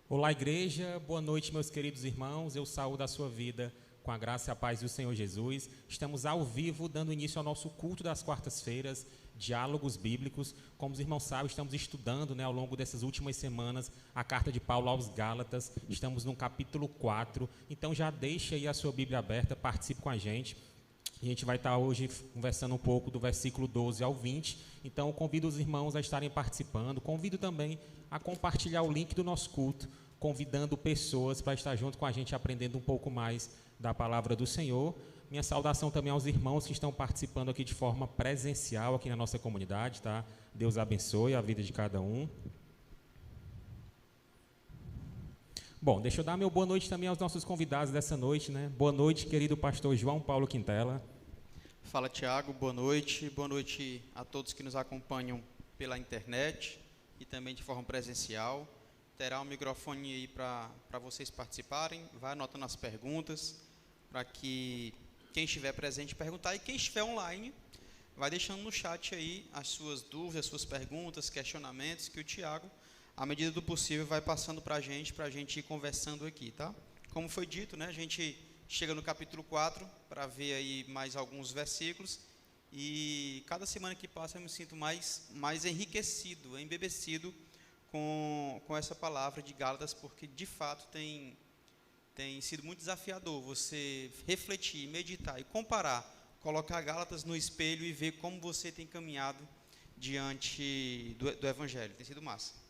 Olá, igreja, boa noite, meus queridos irmãos. Eu saúdo a sua vida com a graça e a paz do Senhor Jesus. Estamos ao vivo, dando início ao nosso culto das quartas-feiras, Diálogos Bíblicos. Como os irmãos sabem, estamos estudando, ao longo dessas últimas semanas, a carta de Paulo aos Gálatas. Estamos no capítulo 4, então já deixe aí a sua Bíblia aberta, participe com a gente. A gente vai estar hoje conversando um pouco do versículo 12 ao 20, então convido os irmãos a estarem participando, convido também a compartilhar o link do nosso culto, convidando pessoas para estar junto com a gente, aprendendo um pouco mais da palavra do Senhor. Minha saudação também aos irmãos que estão participando aqui de forma presencial, aqui na nossa comunidade, tá? Deus abençoe a vida de cada um. Bom, deixa eu dar meu boa noite também aos nossos convidados dessa noite, Boa noite, querido pastor João Paulo Quintela. Fala, Tiago, boa noite a todos que nos acompanham pela internet e também de forma presencial. Terá um microfone aí para vocês participarem, vai anotando as perguntas, para que quem estiver presente perguntar, e quem estiver online, vai deixando no chat aí as suas dúvidas, as suas perguntas, questionamentos, que o Tiago, à medida do possível, vai passando para a gente ir conversando aqui, tá? Como foi dito, a gente chega no capítulo 4 para ver aí mais alguns versículos, e cada semana que passa eu me sinto mais enriquecido, embebecido com essa palavra de Gálatas, porque de fato tem sido muito desafiador você refletir, meditar e comparar, colocar Gálatas no espelho e ver como você tem caminhado diante do Evangelho. Tem sido massa.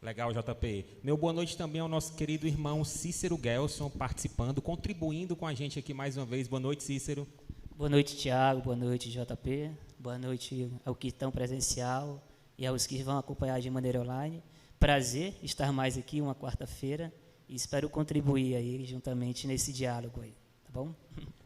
Legal, JP. Meu boa noite também ao nosso querido irmão Cícero Gelson, participando, contribuindo com a gente aqui mais uma vez. Boa noite, Cícero. Boa noite, Tiago. Boa noite, JP. Boa noite ao que estão presencial e aos que vão acompanhar de maneira online. Prazer estar mais aqui uma quarta-feira e espero contribuir aí juntamente nesse diálogo aí, tá bom?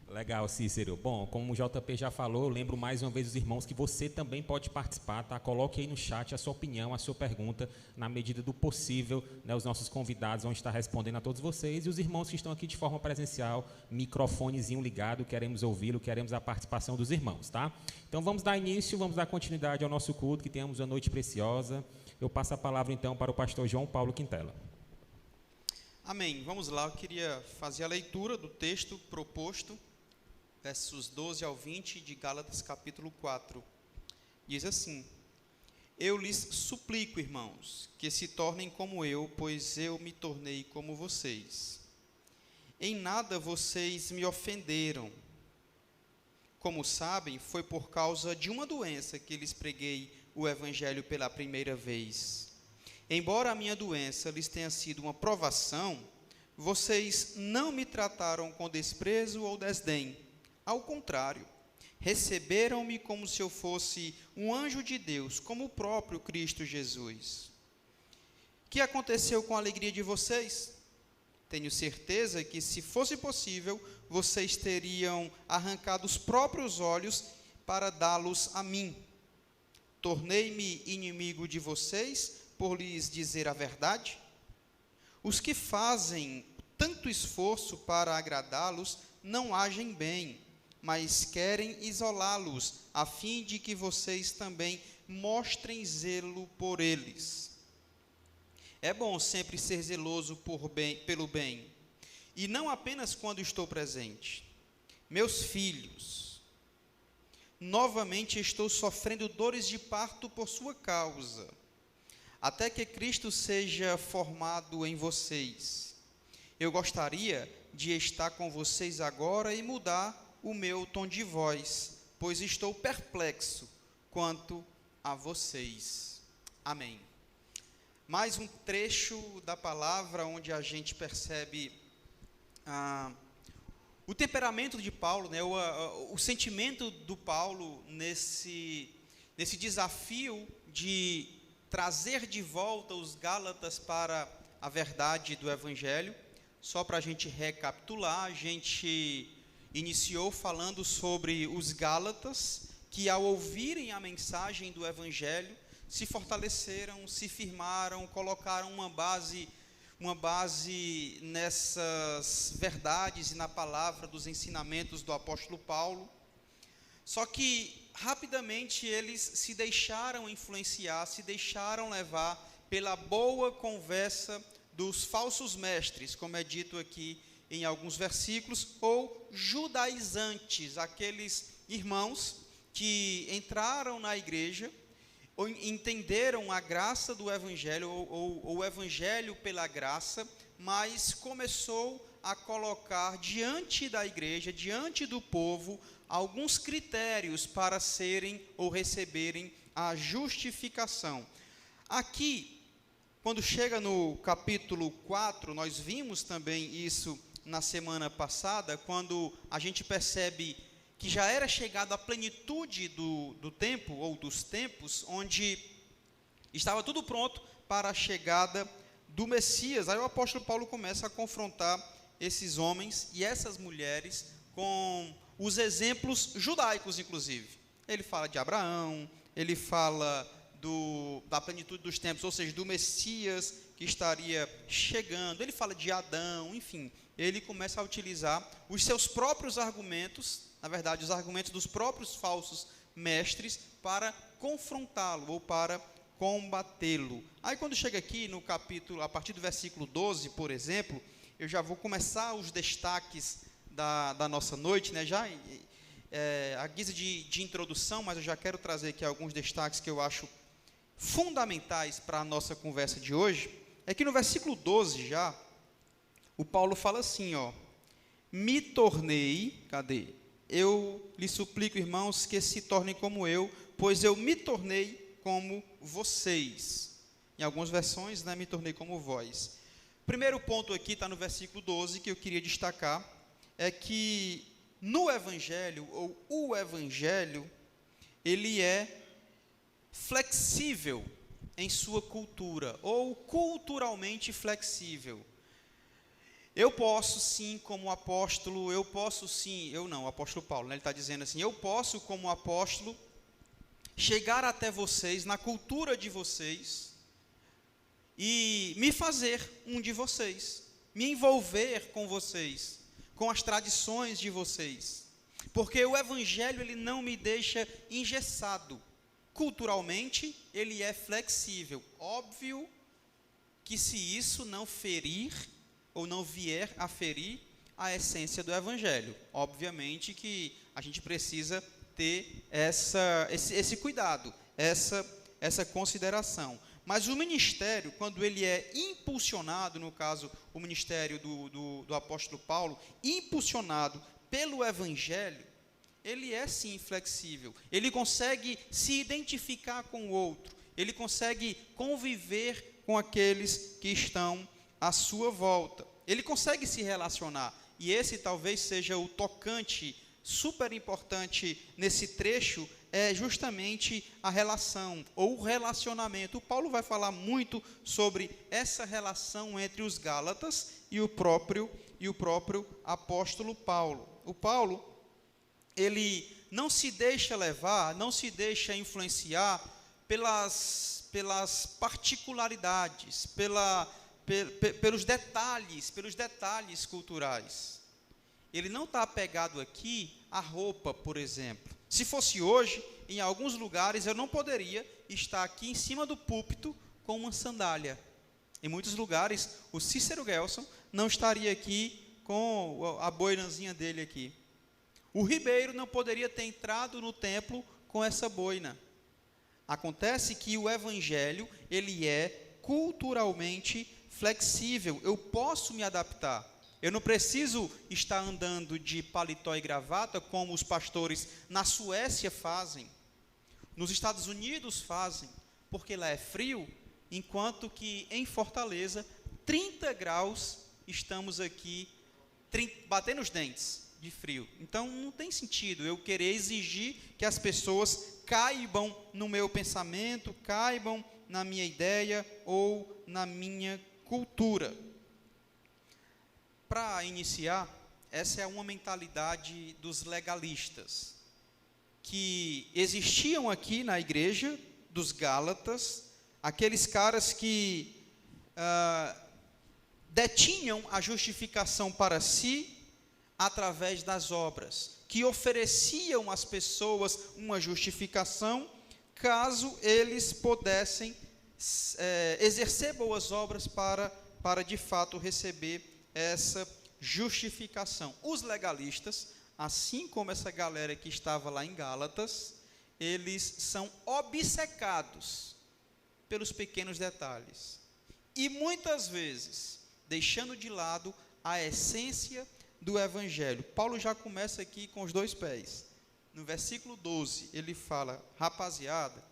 Legal, Cícero. Bom, como o JP já falou, eu lembro mais uma vez os irmãos que você também pode participar, tá? Coloque aí no chat a sua opinião, a sua pergunta, na medida do possível, Os nossos convidados vão estar respondendo a todos vocês, e os irmãos que estão aqui de forma presencial, microfonezinho ligado, queremos ouvi-lo, queremos a participação dos irmãos, tá? Então vamos dar início, vamos dar continuidade ao nosso culto, que tenhamos uma noite preciosa. Eu passo a palavra então para o pastor João Paulo Quintela. Amém. Vamos lá, eu queria fazer a leitura do texto proposto, versos 12 ao 20 de Gálatas capítulo 4. Diz assim: Eu lhes suplico, irmãos, que se tornem como eu, pois eu me tornei como vocês. Em nada vocês me ofenderam. Como sabem, foi por causa de uma doença que lhes preguei o evangelho pela primeira vez. Embora a minha doença lhes tenha sido uma provação, vocês não me trataram com desprezo ou desdém. Ao contrário, receberam-me como se eu fosse um anjo de Deus, como o próprio Cristo Jesus. O que aconteceu com a alegria de vocês? Tenho certeza que, se fosse possível, vocês teriam arrancado os próprios olhos para dá-los a mim. Tornei-me inimigo de vocês por lhes dizer a verdade? Os que fazem tanto esforço para agradá-los não agem bem, mas querem isolá-los, a fim de que vocês também mostrem zelo por eles. É bom sempre ser zeloso pelo bem, e não apenas quando estou presente. Meus filhos, novamente estou sofrendo dores de parto por sua causa, até que Cristo seja formado em vocês. Eu gostaria de estar com vocês agora e mudar o meu tom de voz, pois estou perplexo quanto a vocês. Amém. Mais um trecho da palavra onde a gente percebe o temperamento de Paulo, o sentimento do Paulo nesse desafio de trazer de volta os Gálatas para a verdade do Evangelho. Só para a gente recapitular, a gente iniciou falando sobre os Gálatas, que ao ouvirem a mensagem do Evangelho, se fortaleceram, se firmaram, colocaram uma base nessas verdades e na palavra dos ensinamentos do apóstolo Paulo. Só que, rapidamente, eles se deixaram influenciar, se deixaram levar pela boa conversa dos falsos mestres, como é dito aqui em alguns versículos, ou judaizantes, aqueles irmãos que entraram na igreja, ou entenderam a graça do Evangelho, ou o Evangelho pela graça, mas começou a colocar diante da igreja, diante do povo, alguns critérios para serem ou receberem a justificação. Aqui, quando chega no capítulo 4, nós vimos também isso na semana passada, quando a gente percebe que já era chegada a plenitude do tempo, ou dos tempos, onde estava tudo pronto para a chegada do Messias. Aí o apóstolo Paulo começa a confrontar esses homens e essas mulheres com os exemplos judaicos, inclusive. Ele fala de Abraão, ele fala da plenitude dos tempos, ou seja, do Messias que estaria chegando, ele fala de Adão, enfim, ele começa a utilizar os seus próprios argumentos, na verdade, os argumentos dos próprios falsos mestres, para confrontá-lo ou para combatê-lo. Aí quando chega aqui no capítulo, a partir do versículo 12, por exemplo, eu já vou começar os destaques da nossa noite, né? Já a guisa de introdução, mas eu já quero trazer aqui alguns destaques que eu acho fundamentais para a nossa conversa de hoje. É que no versículo 12 já, o Paulo fala assim, ó: me tornei, cadê? Eu lhe suplico, irmãos, que se tornem como eu, pois eu me tornei como vocês. Em algumas versões, né, me tornei como vós. Primeiro ponto aqui está no versículo 12, que eu queria destacar, é que no Evangelho, ou o Evangelho, ele é flexível em sua cultura, ou culturalmente flexível. Eu posso sim, como apóstolo, o apóstolo Paulo, né, ele está dizendo assim, eu posso como apóstolo chegar até vocês, na cultura de vocês, e me fazer um de vocês, me envolver com vocês, com as tradições de vocês, porque o Evangelho ele não me deixa engessado, culturalmente ele é flexível, óbvio que se isso não ferir, ou não vier a ferir a essência do Evangelho, obviamente que a gente precisa ter esse cuidado, essa consideração. Mas o ministério, quando ele é impulsionado, no caso, o ministério do apóstolo Paulo, impulsionado pelo Evangelho, ele é sim flexível, ele consegue se identificar com o outro, ele consegue conviver com aqueles que estão à sua volta, ele consegue se relacionar, e esse talvez seja o tocante super importante nesse trecho, é justamente a relação, ou o relacionamento. O Paulo vai falar muito sobre essa relação entre os Gálatas e o próprio apóstolo Paulo. O Paulo, ele não se deixa levar, não se deixa influenciar pelas particularidades, pelos detalhes culturais. Ele não está apegado aqui à roupa, por exemplo. Se fosse hoje, em alguns lugares, eu não poderia estar aqui em cima do púlpito com uma sandália. Em muitos lugares, o Cícero Gelson não estaria aqui com a boinazinha dele aqui. O Ribeiro não poderia ter entrado no templo com essa boina. Acontece que o Evangelho, ele é culturalmente flexível. Eu posso me adaptar. Eu não preciso estar andando de paletó e gravata como os pastores na Suécia fazem, nos Estados Unidos fazem, porque lá é frio, enquanto que em Fortaleza, 30 graus, estamos aqui batendo os dentes de frio. Então não tem sentido eu querer exigir que as pessoas caibam no meu pensamento, caibam na minha ideia ou na minha cultura. Para iniciar, essa é uma mentalidade dos legalistas, que existiam aqui na igreja dos Gálatas, aqueles caras que detinham a justificação para si através das obras, que ofereciam às pessoas uma justificação, caso eles pudessem exercer boas obras para para de fato receber essa justificação. Os legalistas, assim como essa galera que estava lá em Gálatas, eles são obcecados pelos pequenos detalhes. E muitas vezes, deixando de lado a essência do Evangelho. Paulo já começa aqui com os dois pés. No versículo 12, ele fala: rapaziada,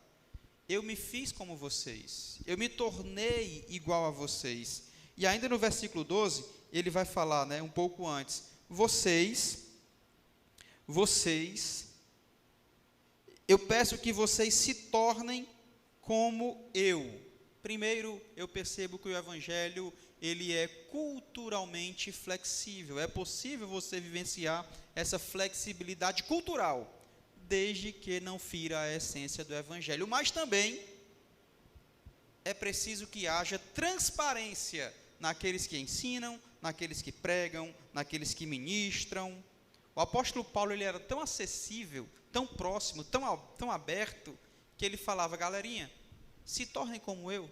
eu me fiz como vocês, eu me tornei igual a vocês. E ainda no versículo 12, ele vai falar, um pouco antes, vocês, eu peço que vocês se tornem como eu. Primeiro, eu percebo que o Evangelho, ele é culturalmente flexível. É possível você vivenciar essa flexibilidade cultural, desde que não fira a essência do Evangelho. Mas também é preciso que haja transparência naqueles que ensinam, naqueles que pregam, naqueles que ministram. O apóstolo Paulo, ele era tão acessível, tão próximo, tão aberto, que ele falava: galerinha, se tornem como eu,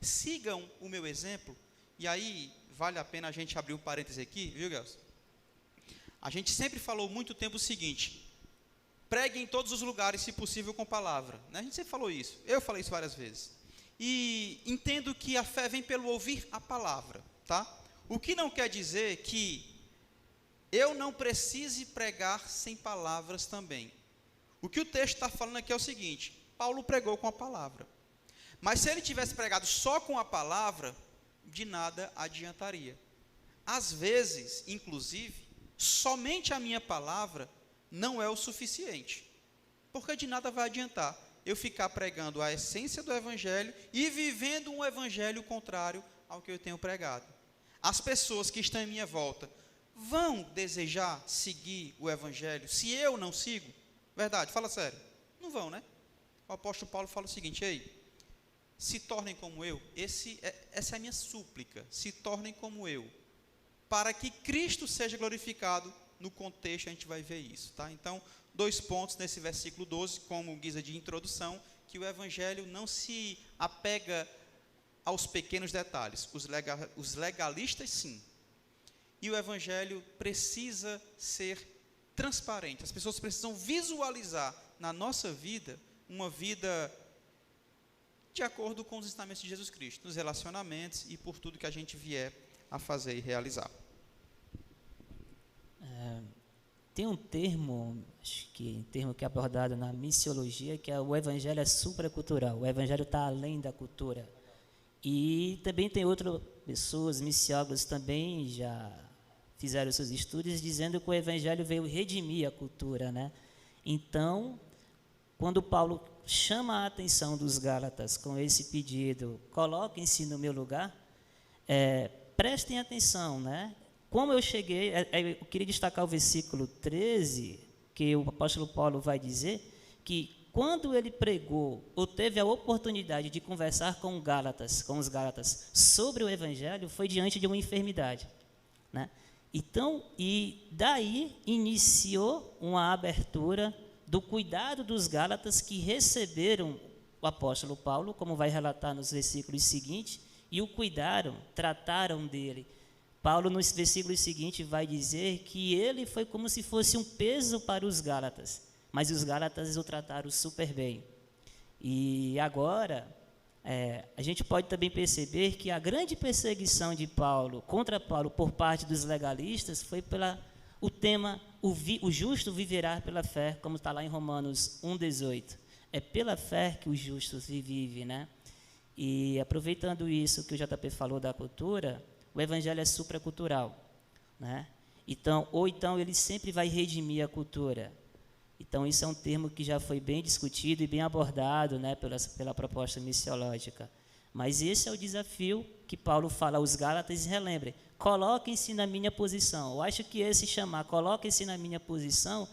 sigam o meu exemplo. E aí, vale a pena a gente abrir um parêntese aqui, viu, Gelson? A gente sempre falou muito tempo o seguinte: pregue em todos os lugares, se possível, com palavra. A gente sempre falou isso, eu falei isso várias vezes. E entendo que a fé vem pelo ouvir a palavra, tá? O que não quer dizer que eu não precise pregar sem palavras também. O que o texto está falando aqui é o seguinte: Paulo pregou com a palavra. Mas se ele tivesse pregado só com a palavra, de nada adiantaria. Às vezes, inclusive, somente a minha palavra não é o suficiente. Porque de nada vai adiantar eu ficar pregando a essência do Evangelho e vivendo um Evangelho contrário ao que eu tenho pregado. As pessoas que estão em minha volta vão desejar seguir o Evangelho se eu não sigo? Verdade, fala sério. Não vão, né? O apóstolo Paulo fala o seguinte: ei, se tornem como eu. Essa é a minha súplica. Se tornem como eu, para que Cristo seja glorificado. No contexto a gente vai ver isso, tá? Então, 2 pontos nesse versículo 12, como guisa de introdução, que o Evangelho não se apega aos pequenos detalhes. Os legalistas, sim. E o Evangelho precisa ser transparente. As pessoas precisam visualizar na nossa vida uma vida de acordo com os ensinamentos de Jesus Cristo, nos relacionamentos e por tudo que a gente vier a fazer e realizar. Tem um termo, termo que é abordado na missiologia, que é o Evangelho é supracultural. O Evangelho está além da cultura. E também tem outras pessoas, missiólogos também já fizeram seus estudos dizendo que o Evangelho veio redimir a cultura, né? Então, quando Paulo chama a atenção dos Gálatas com esse pedido, coloquem-se no meu lugar, prestem atenção, né? Como eu cheguei, eu queria destacar o versículo 13, que o apóstolo Paulo vai dizer que quando ele pregou, ou teve a oportunidade de conversar com os Gálatas sobre o Evangelho, foi diante de uma enfermidade, né? Então, e daí iniciou uma abertura do cuidado dos Gálatas que receberam o apóstolo Paulo, como vai relatar nos versículos seguintes, e o cuidaram, trataram dele. Paulo, nos versículos seguintes, vai dizer que ele foi como se fosse um peso para os Gálatas, mas os Gálatas o trataram super bem. E agora, a gente pode também perceber que a grande perseguição de Paulo, contra Paulo, por parte dos legalistas, foi o tema, o justo viverá pela fé, como está lá em Romanos 1,18. É pela fé que o justo vive, né? E aproveitando isso que o JP falou da cultura, o Evangelho é supracultural, né? Então ele sempre vai redimir a cultura. Então, isso é um termo que já foi bem discutido e bem abordado, né, pela proposta missiológica. Mas esse é o desafio que Paulo fala aos Gálatas, e relembrem, coloquem-se na minha posição. Eu acho que esse chamar, coloquem-se na minha posição,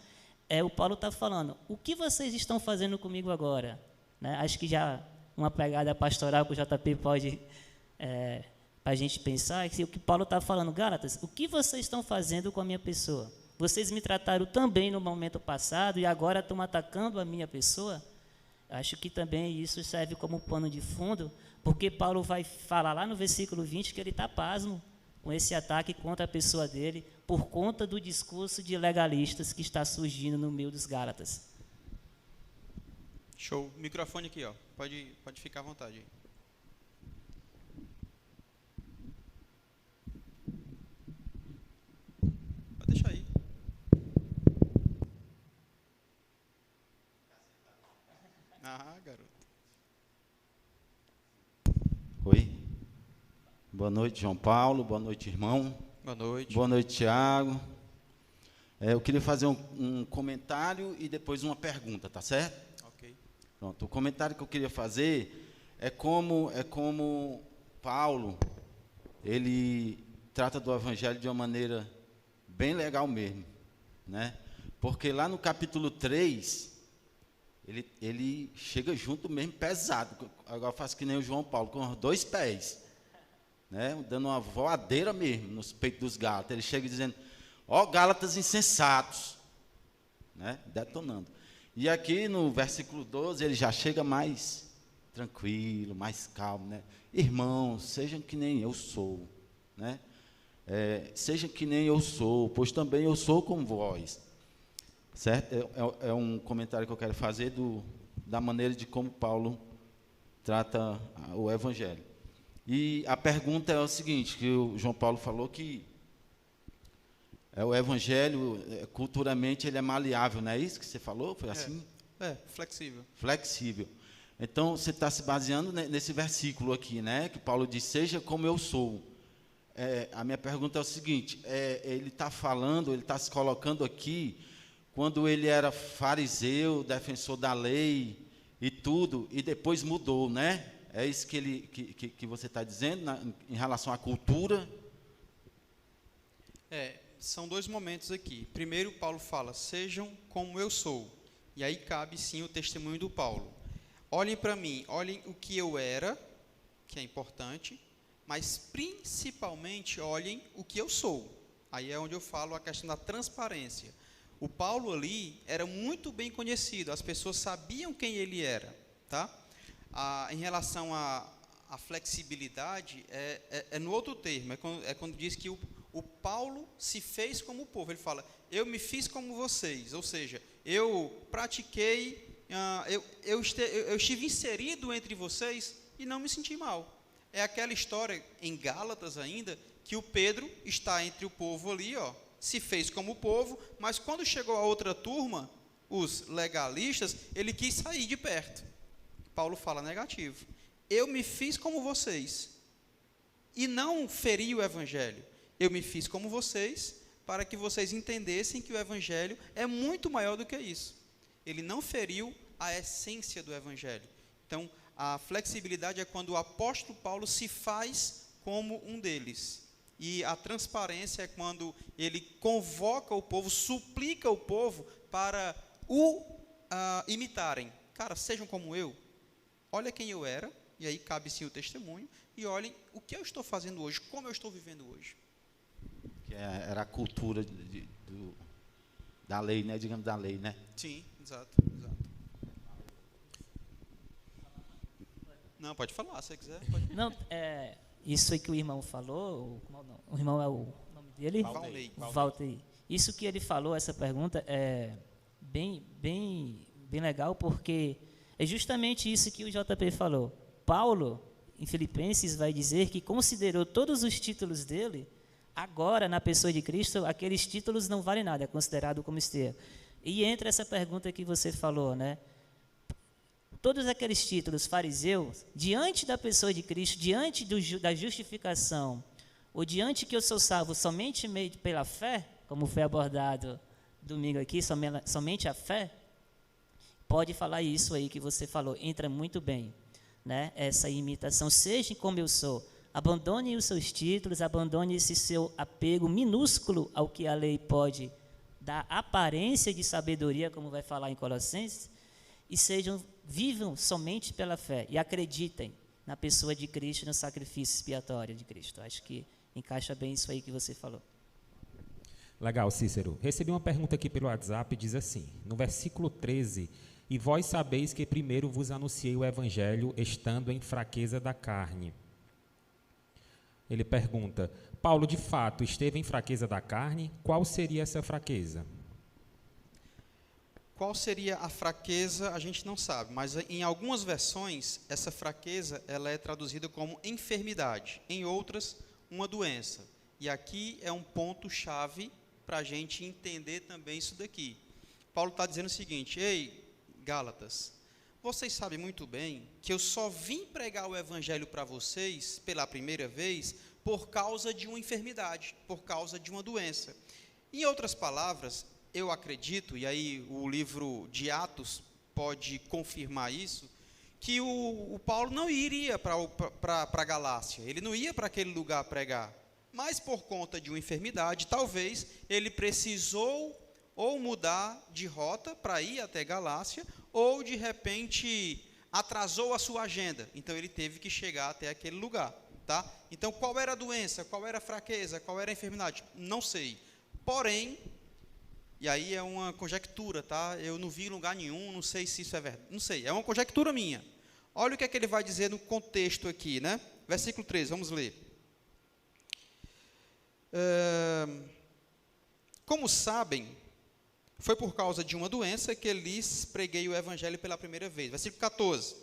o Paulo está falando, o que vocês estão fazendo comigo agora? Né? Acho que já uma pegada pastoral que o JP pode, para a gente pensar, é que o que Paulo está falando, Gálatas, o que vocês estão fazendo com a minha pessoa? Vocês me trataram tão bem no momento passado e agora estão atacando a minha pessoa? Acho que também isso serve como pano de fundo, porque Paulo vai falar lá no versículo 20 que ele está pasmo com esse ataque contra a pessoa dele, por conta do discurso de legalistas que está surgindo no meio dos Gálatas. Show. Microfone aqui, ó. Pode ficar à vontade. Pode deixar aí. Ah, garoto. Oi. Boa noite, João Paulo. Boa noite, irmão. Boa noite. Boa noite, Tiago. Eu queria fazer um comentário e depois uma pergunta, tá certo? Ok. Pronto. O comentário que eu queria fazer é como Paulo, ele trata do evangelho de uma maneira bem legal mesmo, né? Porque lá no capítulo 3, ele chega junto mesmo, pesado. Agora faz que nem o João Paulo, com os 2 pés, né? Dando uma voadeira mesmo nos peitos dos Gálatas. Ele chega dizendo: ó, Gálatas insensatos, né? Detonando. E aqui no versículo 12, ele já chega mais tranquilo, mais calmo, né? Irmãos, sejam que nem eu sou, né? Sejam que nem eu sou, pois também eu sou como vós. Certo? É um comentário que eu quero fazer da maneira de como Paulo trata o evangelho. E a pergunta é o seguinte, que o João Paulo falou que o evangelho, culturalmente, ele é maleável, não é isso que você falou? Foi assim? Flexível. Flexível. Então, você está se baseando nesse versículo aqui, né? Que Paulo diz: seja como eu sou. A minha pergunta é o seguinte, ele está falando, ele está se colocando aqui, quando ele era fariseu, defensor da lei e tudo, e depois mudou, né? É isso que você está dizendo em relação à cultura? São 2 momentos aqui. Primeiro, Paulo fala: sejam como eu sou. E aí cabe sim o testemunho do Paulo. Olhem para mim, olhem o que eu era, que é importante, mas principalmente olhem o que eu sou. Aí é onde eu falo a questão da transparência. O Paulo ali era muito bem conhecido, as pessoas sabiam quem ele era, tá? Em relação à flexibilidade, é no outro termo, é quando diz que o Paulo se fez como o povo. Ele fala: eu me fiz como vocês, ou seja, eu pratiquei, eu estive inserido entre vocês e não me senti mal. É aquela história em Gálatas ainda, que o Pedro está entre o povo ali, ó, se fez como o povo, mas quando chegou a outra turma, os legalistas, ele quis sair de perto. Paulo fala negativo. Eu me fiz como vocês, e não feri o evangelho. Eu me fiz como vocês, para que vocês entendessem que o evangelho é muito maior do que isso. Ele não feriu a essência do evangelho. Então, a flexibilidade é quando o apóstolo Paulo se faz como um deles. E a transparência é quando ele convoca o povo, suplica o povo para o imitarem. Cara, sejam como eu. Olha quem eu era, e aí cabe sim o testemunho, e olhem o que eu estou fazendo hoje, como eu estou vivendo hoje. Que era a cultura da lei, né? Digamos, da lei, né? Sim, exato. Não, pode falar, se você quiser. Pode. Não, isso aí que o irmão falou, o irmão é o nome dele? Valtei. Isso que ele falou, essa pergunta, é bem legal, porque é justamente isso que o JP falou. Paulo, em Filipenses, vai dizer que considerou todos os títulos dele, agora, na pessoa de Cristo, aqueles títulos não valem nada, é considerado como esterco. E entra essa pergunta que você falou, né? Todos aqueles títulos fariseus, diante da pessoa de Cristo, diante da justificação, ou diante que eu sou salvo somente pela fé, como foi abordado domingo aqui, somente a fé, pode falar isso aí que você falou, entra muito bem, né? Essa imitação, seja como eu sou, abandone os seus títulos, abandone esse seu apego minúsculo ao que a lei pode dar aparência de sabedoria, como vai falar em Colossenses, e vivam somente pela fé e acreditem na pessoa de Cristo, no sacrifício expiatório de Cristo. Acho que encaixa bem isso aí que você falou. Legal, Cícero. Recebi uma pergunta aqui pelo WhatsApp, diz assim, no versículo 13, E vós sabeis que primeiro vos anunciei o evangelho, estando em fraqueza da carne. Ele pergunta: Paulo, de fato, esteve em fraqueza da carne? Qual seria essa fraqueza? Qual seria a fraqueza, a gente não sabe, mas em algumas versões, essa fraqueza ela é traduzida como enfermidade, em outras, uma doença. E aqui é um ponto-chave para a gente entender também isso daqui. Paulo está dizendo o seguinte: ei, Gálatas, vocês sabem muito bem que eu só vim pregar o evangelho para vocês, pela primeira vez, por causa de uma enfermidade, por causa de uma doença. Em outras palavras, eu acredito, e aí o livro de Atos pode confirmar isso, que o Paulo não iria para a Galácia, ele não ia para aquele lugar pregar, mas por conta de uma enfermidade, talvez ele precisou ou mudar de rota para ir até Galácia, ou de repente atrasou a sua agenda, então ele teve que chegar até aquele lugar, tá? Então qual era a doença, qual era a fraqueza, qual era a enfermidade? Não sei, porém, e aí é uma conjectura, tá? Eu não vi em lugar nenhum, não sei se isso é verdade, não sei, é uma conjectura minha. Olha o que é que ele vai dizer no contexto aqui, né? Versículo 13, vamos ler. Como sabem, foi por causa de uma doença que lhes preguei o evangelho pela primeira vez. Versículo 14.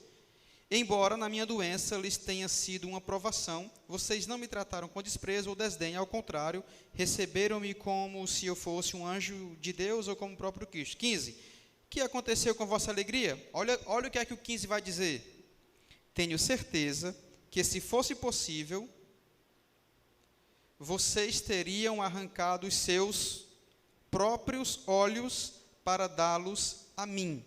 Embora na minha doença lhes tenha sido uma provação, vocês não me trataram com desprezo ou desdém, ao contrário, receberam-me como se eu fosse um anjo de Deus ou como o próprio Cristo. 15. Que aconteceu com vossa alegria? Olha o que é que o 15 vai dizer. Tenho certeza que, se fosse possível, vocês teriam arrancado os seus próprios olhos para dá-los a mim.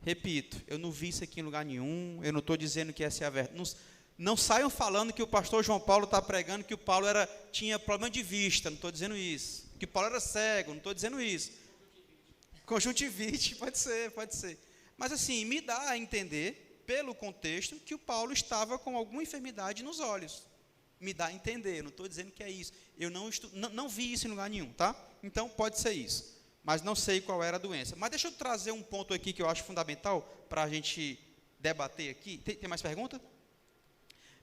Repito, eu não vi isso aqui em lugar nenhum, eu não estou dizendo que essa é a verdade. Não saiam falando que o pastor João Paulo está pregando que o Paulo tinha problema de vista, não estou dizendo isso. Que Paulo era cego, não estou dizendo isso. Conjuntivite, pode ser. Mas assim, me dá a entender, pelo contexto, que o Paulo estava com alguma enfermidade nos olhos. Me dá a entender, não estou dizendo que é isso. Eu não vi isso em lugar nenhum, tá? Então, pode ser isso. Mas não sei qual era a doença. Mas deixa eu trazer um ponto aqui que eu acho fundamental para a gente debater aqui. Tem mais pergunta?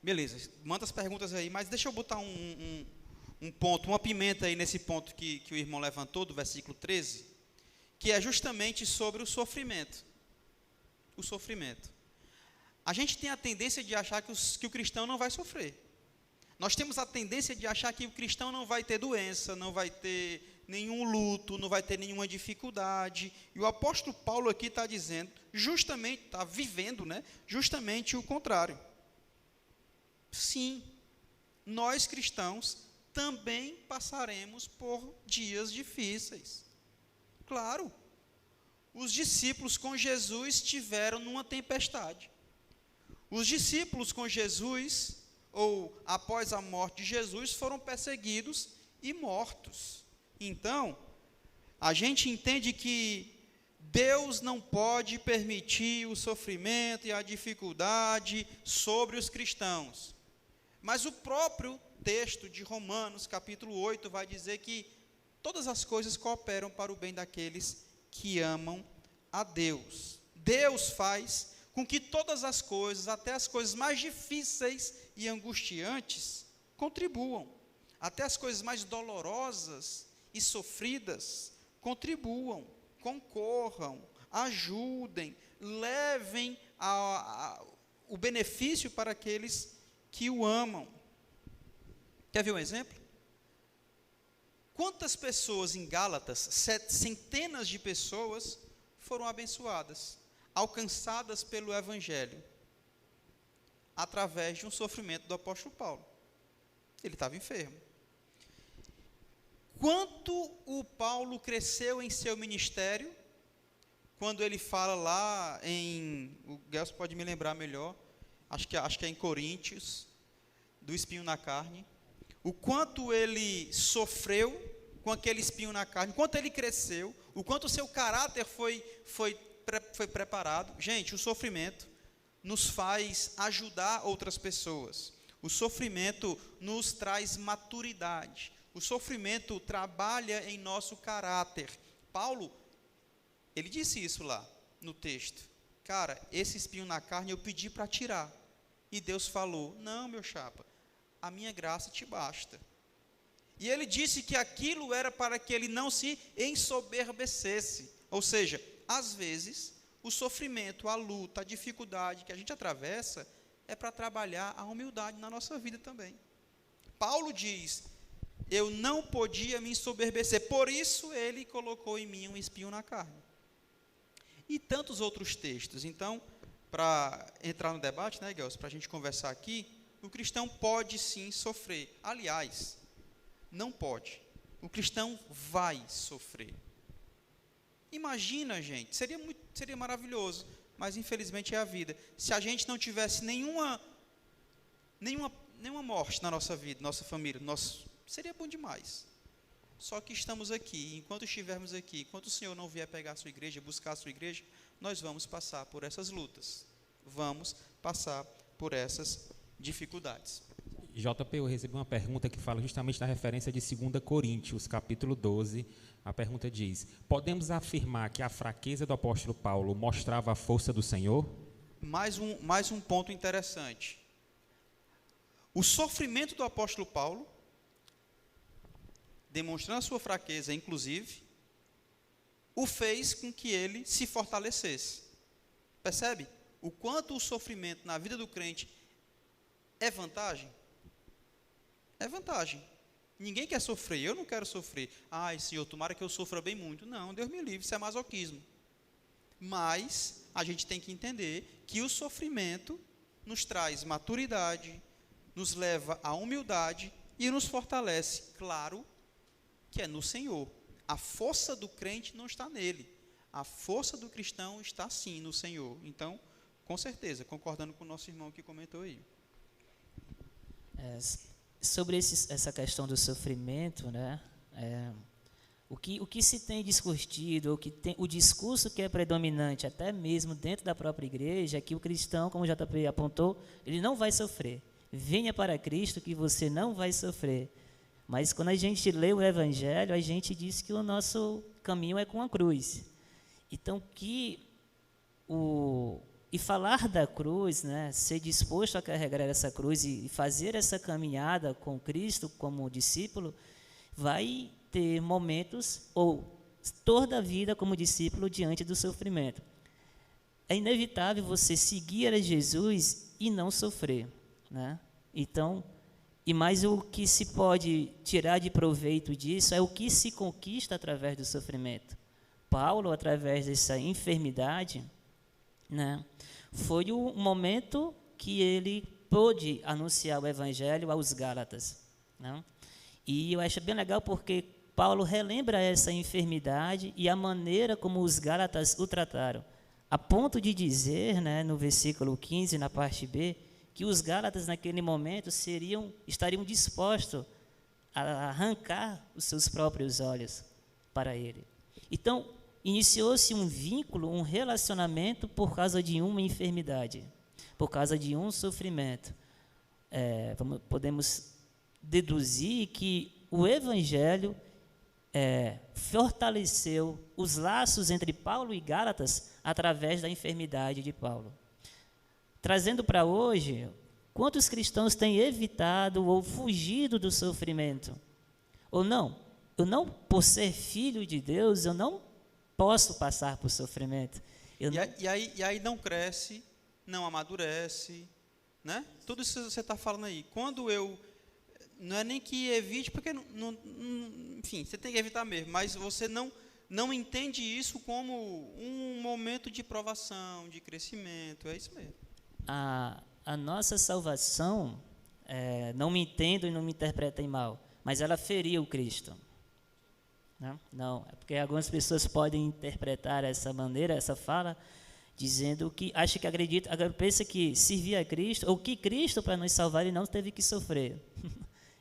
Beleza, manda as perguntas aí, mas deixa eu botar um ponto, uma pimenta aí nesse ponto que o irmão levantou, do versículo 13, que é justamente sobre o sofrimento. O sofrimento. A gente tem a tendência de achar que o cristão não vai sofrer. Nós temos a tendência de achar que o cristão não vai ter doença, não vai ter nenhum luto, não vai ter nenhuma dificuldade. E o apóstolo Paulo aqui está dizendo, justamente, está vivendo, né, justamente o contrário. Sim, nós cristãos também passaremos por dias difíceis. Claro, os discípulos com Jesus estiveram numa tempestade. Os discípulos com Jesus, ou após a morte de Jesus, foram perseguidos e mortos. Então, a gente entende que Deus não pode permitir o sofrimento e a dificuldade sobre os cristãos. Mas o próprio texto de Romanos, capítulo 8, vai dizer que todas as coisas cooperam para o bem daqueles que amam a Deus. Deus faz com que todas as coisas, até as coisas mais difíceis e angustiantes, contribuam. Até as coisas mais dolorosas e sofridas, contribuam, concorram, ajudem, levem o benefício para aqueles que o amam. Quer ver um exemplo? Quantas pessoas em Gálatas, centenas de pessoas, foram abençoadas, alcançadas pelo Evangelho, através de um sofrimento do apóstolo Paulo? Ele estava enfermo. Quanto o Paulo cresceu em seu ministério, quando ele fala lá o Gelson pode me lembrar melhor, acho que é em Coríntios, do espinho na carne, o quanto ele sofreu com aquele espinho na carne, o quanto ele cresceu, o quanto o seu caráter foi preparado. Gente, o sofrimento nos faz ajudar outras pessoas. O sofrimento nos traz maturidade. O sofrimento trabalha em nosso caráter. Paulo, ele disse isso lá. no texto: cara, esse espinho na carne eu pedi para tirar. E Deus falou: não, meu chapa, a minha graça te basta. E ele disse que aquilo era para que ele não se ensoberbecesse. Ou seja, às vezes, o sofrimento, a luta, a dificuldade que a gente atravessa é para trabalhar a humildade na nossa vida também. Paulo diz: eu não podia me ensoberbecer, por isso ele colocou em mim um espinho na carne. E tantos outros textos. Então, para entrar no debate, né, Gelson, para a gente conversar aqui, o cristão pode sim sofrer. Aliás, não pode. O cristão vai sofrer. Imagina, gente, seria maravilhoso, mas infelizmente é a vida. Se a gente não tivesse nenhuma morte na nossa vida, nossa família, seria bom demais. Só que estamos aqui, enquanto estivermos aqui, enquanto o Senhor não vier pegar a sua igreja, buscar a sua igreja, nós vamos passar por essas lutas. Vamos passar por essas dificuldades. JP, eu recebi uma pergunta que fala justamente da referência de 2 Coríntios, capítulo 12. A pergunta diz: podemos afirmar que a fraqueza do apóstolo Paulo mostrava a força do Senhor? Mais um ponto interessante. O sofrimento do apóstolo Paulo, demonstrando a sua fraqueza, inclusive, o fez com que ele se fortalecesse. Percebe? O quanto o sofrimento na vida do crente é vantagem? É vantagem. Ninguém quer sofrer, eu não quero sofrer. Ai, Senhor, tomara que eu sofra bem muito. Não, Deus me livre, isso é masoquismo. Mas a gente tem que entender que o sofrimento nos traz maturidade, nos leva à humildade e nos fortalece. Claro que é no Senhor. A força do crente não está nele. A força do cristão está sim no Senhor. Então, com certeza, concordando com o nosso irmão que comentou aí. Sobre essa questão do sofrimento, né? O que se tem discutido, o discurso que é predominante, até mesmo dentro da própria igreja, é que o cristão, como o JP apontou, ele não vai sofrer. Venha para Cristo que você não vai sofrer. Mas quando a gente lê o Evangelho, a gente diz que o nosso caminho é com a cruz. Então, e falar da cruz, né, ser disposto a carregar essa cruz e fazer essa caminhada com Cristo como discípulo, vai ter momentos, ou toda a vida como discípulo diante do sofrimento. É inevitável você seguir a Jesus e não sofrer, né? Então, e mais o que se pode tirar de proveito disso é o que se conquista através do sofrimento. Paulo, através dessa enfermidade, né, foi o momento que ele pôde anunciar o evangelho aos Gálatas, né? E eu acho bem legal porque Paulo relembra essa enfermidade e a maneira como os Gálatas o trataram, a ponto de dizer, né, no versículo 15, na parte B, que os Gálatas naquele momento estariam dispostos a arrancar os seus próprios olhos para ele. Então, iniciou-se um vínculo, um relacionamento por causa de uma enfermidade, por causa de um sofrimento. Podemos deduzir que o Evangelho fortaleceu os laços entre Paulo e Gálatas através da enfermidade de Paulo. Trazendo para hoje, quantos cristãos têm evitado ou fugido do sofrimento? Ou não? Eu não, por ser filho de Deus, eu não posso passar por sofrimento. E aí não cresce, não amadurece, né? Tudo isso que você está falando aí. Quando não é nem que evite, porque, enfim, você tem que evitar mesmo, mas você não entende isso como um momento de provação, de crescimento, é isso mesmo. A nossa salvação, não me entendam e não me interpretem mal, mas ela feriu Cristo. Não, é porque algumas pessoas podem interpretar essa maneira, essa fala, dizendo que acredita, pensa que servir a Cristo, ou que Cristo, para nos salvar, ele não teve que sofrer.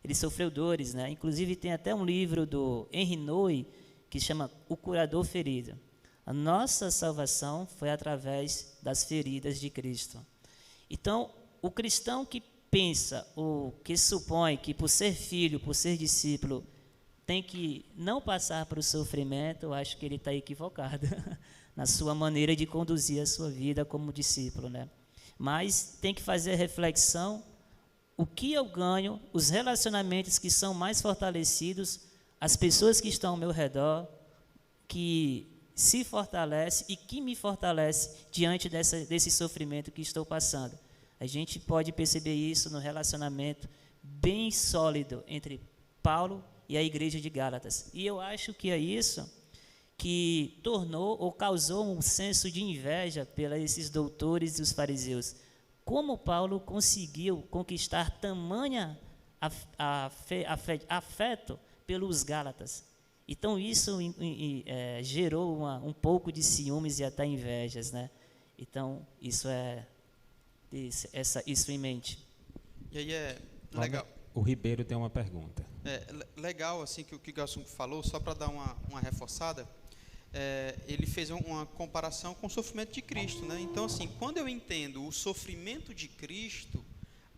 Ele sofreu dores, né? Inclusive tem até um livro do Henry Nouwen que chama O Curador Ferido. A nossa salvação foi através das feridas de Cristo. Então, o cristão que pensa, ou que supõe que por ser filho, por ser discípulo, tem que não passar por o sofrimento, eu acho que ele está equivocado. na sua maneira de conduzir a sua vida como discípulo, né? Mas tem que fazer reflexão, o que eu ganho, os relacionamentos que são mais fortalecidos, as pessoas que estão ao meu redor, que se fortalece e que me fortalece diante desse sofrimento que estou passando. A gente pode perceber isso no relacionamento bem sólido entre Paulo e a igreja de Gálatas. E eu acho que é isso que tornou ou causou um senso de inveja pelos esses doutores e os fariseus. Como Paulo conseguiu conquistar tamanha afeto pelos Gálatas? Então, isso gerou um pouco de ciúmes e até invejas, né? Então, isso em mente. E aí é legal. O Ribeiro tem uma pergunta. Legal, assim, que o Gasson falou, só para dar uma reforçada, ele fez uma comparação com o sofrimento de Cristo, né? Então, assim, quando eu entendo o sofrimento de Cristo,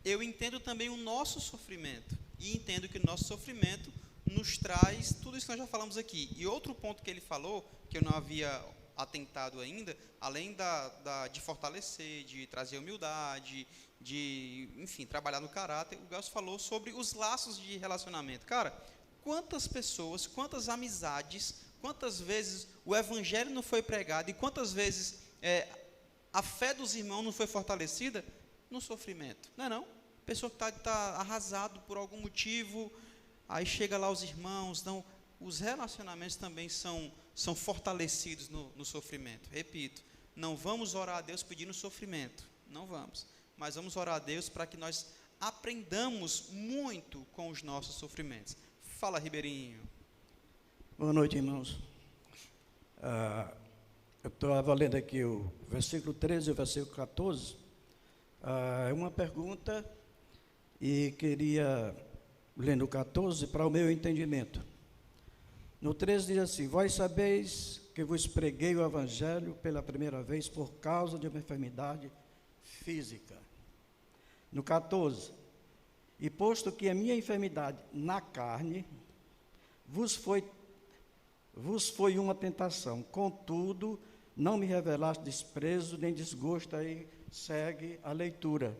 eu entendo também o nosso sofrimento, e entendo que o nosso sofrimento nos traz tudo isso que nós já falamos aqui. E outro ponto que ele falou, que eu não havia atentado ainda, além de fortalecer, de trazer humildade, de, enfim, trabalhar no caráter, o Gasson falou sobre os laços de relacionamento. Cara, quantas pessoas, quantas amizades, quantas vezes o evangelho não foi pregado e quantas vezes a fé dos irmãos não foi fortalecida no sofrimento, não é não? Pessoa que está arrasado por algum motivo, aí chega lá os irmãos, então os relacionamentos também são fortalecidos no sofrimento. Repito, não vamos orar a Deus pedindo sofrimento, não vamos, mas vamos orar a Deus para que nós aprendamos muito com os nossos sofrimentos. Fala, Ribeirinho. Boa noite, irmãos. Eu estava lendo aqui o versículo 13 e o versículo 14. É uma pergunta e queria ler no 14 para o meu entendimento. No 13 diz assim: vós sabeis que vos preguei o evangelho pela primeira vez por causa de uma enfermidade física. No 14, e posto que a minha enfermidade na carne vos foi uma tentação, contudo, não me revelaste desprezo nem desgosto. Aí segue a leitura.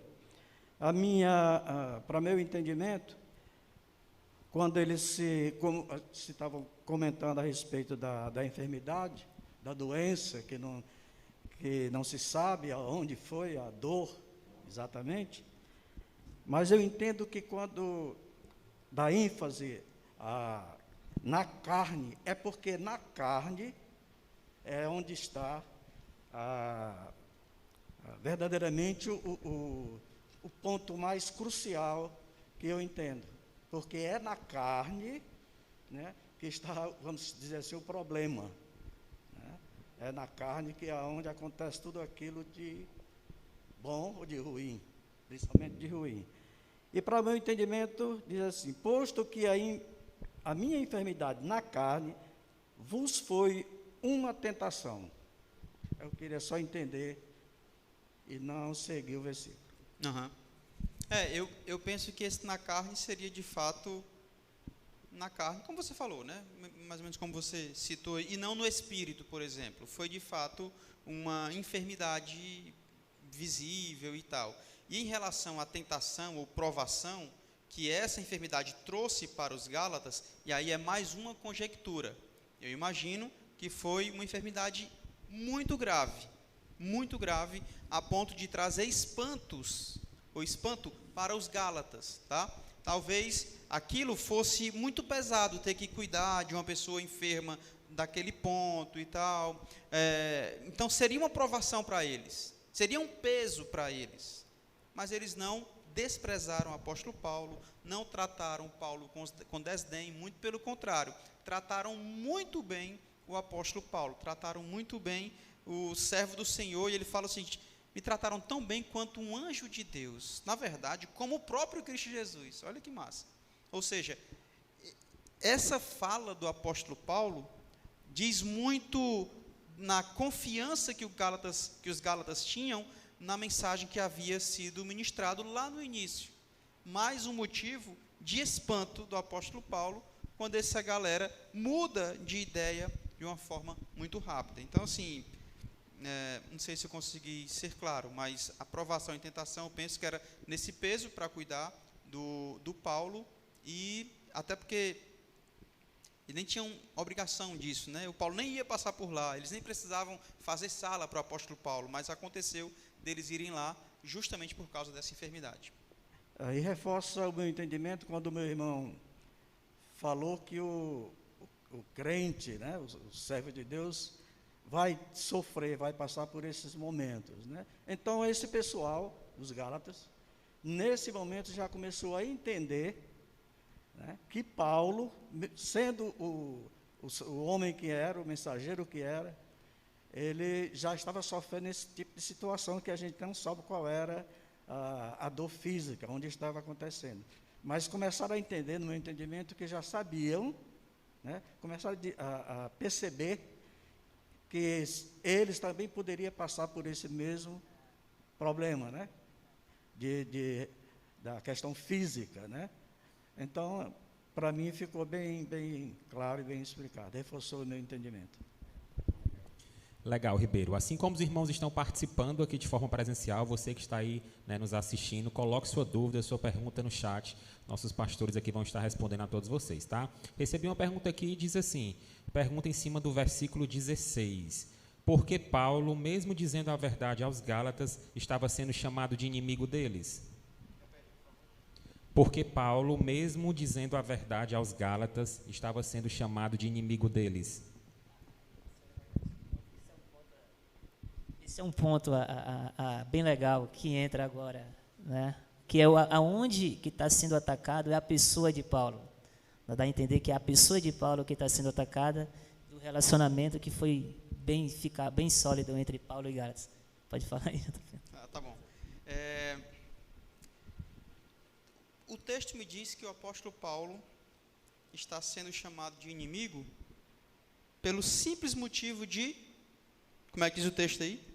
Para meu entendimento, quando eles como estavam comentando a respeito da enfermidade, da doença, que não se sabe aonde foi a dor exatamente, mas eu entendo que quando dá ênfase na carne, é porque na carne é onde está verdadeiramente o ponto mais crucial que eu entendo, porque é na carne, né, que está, vamos dizer assim, o problema, né? É na carne que é onde acontece tudo aquilo de bom ou de ruim, principalmente de ruim. E para o meu entendimento, diz assim: posto que a minha enfermidade na carne vos foi uma tentação. Eu queria só entender e não seguir o versículo. Uhum. Eu penso que esse na carne seria de fato na carne, como você falou, né? Mais ou menos como você citou, e não no espírito, por exemplo. Foi de fato uma enfermidade visível e tal. E em relação à tentação ou provação que essa enfermidade trouxe para os Gálatas, e aí é mais uma conjectura. Eu imagino que foi uma enfermidade muito grave, a ponto de trazer espanto para os Gálatas, tá? Talvez aquilo fosse muito pesado, ter que cuidar de uma pessoa enferma daquele ponto e tal. Então seria uma provação para eles, seria um peso para eles, mas eles não desprezaram o apóstolo Paulo, não trataram Paulo com desdém, muito pelo contrário, trataram muito bem o apóstolo Paulo, trataram muito bem o servo do Senhor, e ele fala o seguinte: me trataram tão bem quanto um anjo de Deus, na verdade, como o próprio Cristo Jesus. Olha que massa. Ou seja, essa fala do apóstolo Paulo diz muito na confiança que os Gálatas tinham na mensagem que havia sido ministrado lá no início. Mais um motivo de espanto do apóstolo Paulo, quando essa galera muda de ideia de uma forma muito rápida. Então, assim, não sei se eu consegui ser claro, mas a provação e tentação, eu penso que era nesse peso para cuidar do Paulo, e até porque eles nem tinham obrigação disso, né? O Paulo nem ia passar por lá, eles nem precisavam fazer sala para o apóstolo Paulo, mas aconteceu deles irem lá justamente por causa dessa enfermidade. Aí reforça o meu entendimento quando o meu irmão falou que o crente, né, o servo de Deus, vai sofrer, vai passar por esses momentos, né? Então, esse pessoal, os Gálatas, nesse momento já começou a entender, né, que Paulo, sendo o homem que era, o mensageiro que era, ele já estava sofrendo esse tipo de situação que a gente não sabe qual era a dor física, onde estava acontecendo. Mas começaram a entender, no meu entendimento, que já sabiam, né, começaram a perceber que eles também poderiam passar por esse mesmo problema, né, da questão física, né? Então, para mim, ficou bem claro e bem explicado, reforçou o meu entendimento. Legal, Ribeiro. Assim como os irmãos estão participando aqui de forma presencial, você que está aí, né, nos assistindo, coloque sua dúvida, sua pergunta no chat. Nossos pastores aqui vão estar respondendo a todos vocês, tá? Recebi uma pergunta aqui e diz assim, pergunta em cima do versículo 16. Por que Paulo, mesmo dizendo a verdade aos Gálatas, estava sendo chamado de inimigo deles? Porque Paulo, mesmo dizendo a verdade aos Gálatas, estava sendo chamado de inimigo deles. Esse é um ponto bem legal que entra agora, né? Que é aonde que está sendo atacado é a pessoa de Paulo. Dá a entender que é a pessoa de Paulo que está sendo atacada, do relacionamento que foi ficar bem sólido entre Paulo e Gálatas. Pode falar aí. Tá bom. O texto me diz que o apóstolo Paulo está sendo chamado de inimigo pelo simples motivo de, como é que diz o texto aí?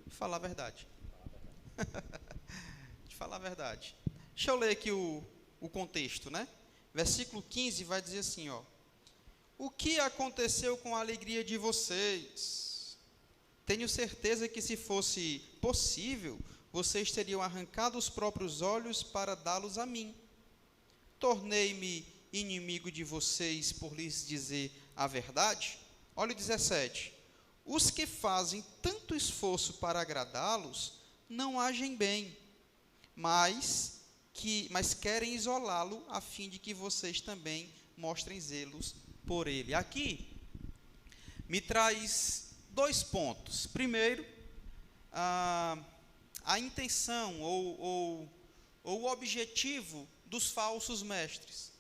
Falar a verdade. De falar a verdade. Deixa eu ler aqui o contexto, né? Versículo 15 vai dizer assim, ó. O que aconteceu com a alegria de vocês? Tenho certeza que se fosse possível, vocês teriam arrancado os próprios olhos para dá-los a mim. Tornei-me inimigo de vocês por lhes dizer a verdade? Olha o 17. Os que fazem tanto esforço para agradá-los não agem bem, mas querem isolá-lo a fim de que vocês também mostrem zelos por ele. Aqui me traz 2 pontos. Primeiro, a intenção ou o objetivo dos falsos mestres.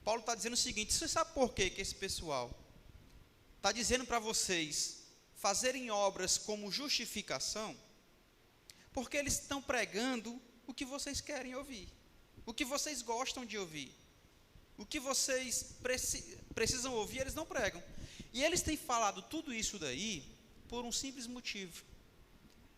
Paulo está dizendo o seguinte: você sabe por que esse pessoal está dizendo para vocês fazerem obras como justificação? Porque eles estão pregando o que vocês querem ouvir, o que vocês gostam de ouvir, o que vocês precisam ouvir, eles não pregam. E eles têm falado tudo isso daí por um simples motivo: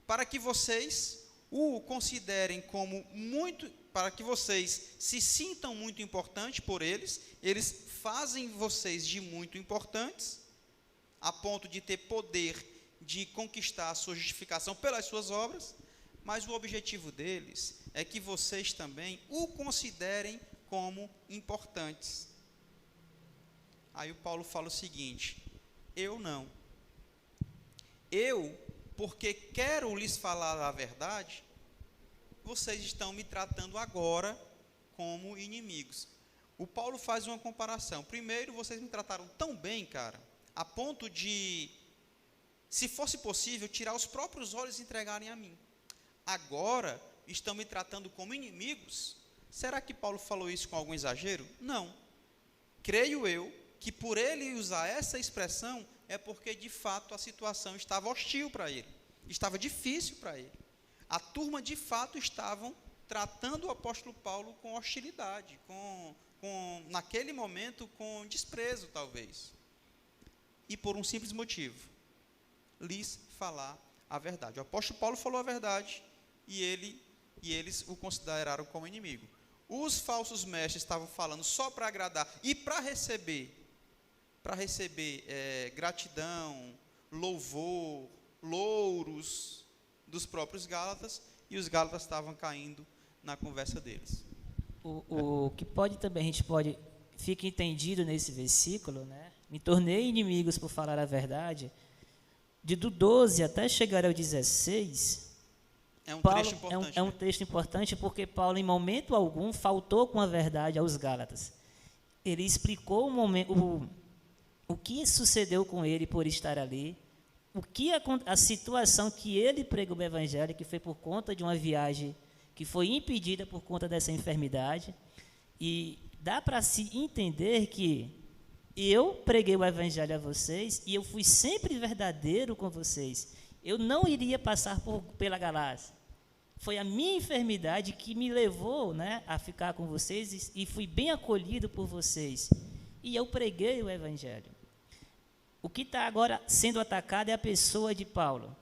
para que vocês o considerem como muito, para que vocês se sintam muito importantes por eles. Eles fazem vocês de muito importantes, a ponto de ter poder de conquistar a sua justificação pelas suas obras, mas o objetivo deles é que vocês também o considerem como importantes. Aí o Paulo fala o seguinte: eu não. Eu, porque quero lhes falar a verdade, vocês estão me tratando agora como inimigos. O Paulo faz uma comparação. Primeiro, vocês me trataram tão bem, cara, a ponto de, se fosse possível, tirar os próprios olhos e entregarem a mim. Agora, estão me tratando como inimigos? Será que Paulo falou isso com algum exagero? Não. Creio eu que por ele usar essa expressão é porque de fato a situação estava hostil para ele, estava difícil para ele. A turma de fato estavam tratando o apóstolo Paulo com hostilidade, naquele momento com desprezo talvez. E por um simples motivo: lhes falar a verdade. O apóstolo Paulo falou a verdade e eles o consideraram como inimigo. Os falsos mestres estavam falando só para agradar e para receber gratidão louvor, louros dos próprios Gálatas, e os Gálatas estavam caindo na conversa deles. O que pode também, a gente pode, fica entendido nesse versículo, né? Me tornei inimigos por falar a verdade. Do 12 até chegar ao 16, É um Paulo, trecho importante. é um texto importante porque Paulo, em momento algum, faltou com a verdade aos Gálatas. Ele explicou o que sucedeu com ele por estar ali, a situação que ele pregou o evangelho, que foi por conta de uma viagem que foi impedida por conta dessa enfermidade. E dá para se entender que eu preguei o evangelho a vocês e eu fui sempre verdadeiro com vocês. Eu não iria passar pela Galácia. Foi a minha enfermidade que me levou, né, a ficar com vocês e fui bem acolhido por vocês. E eu preguei o evangelho. O que está agora sendo atacado é a pessoa de Paulo.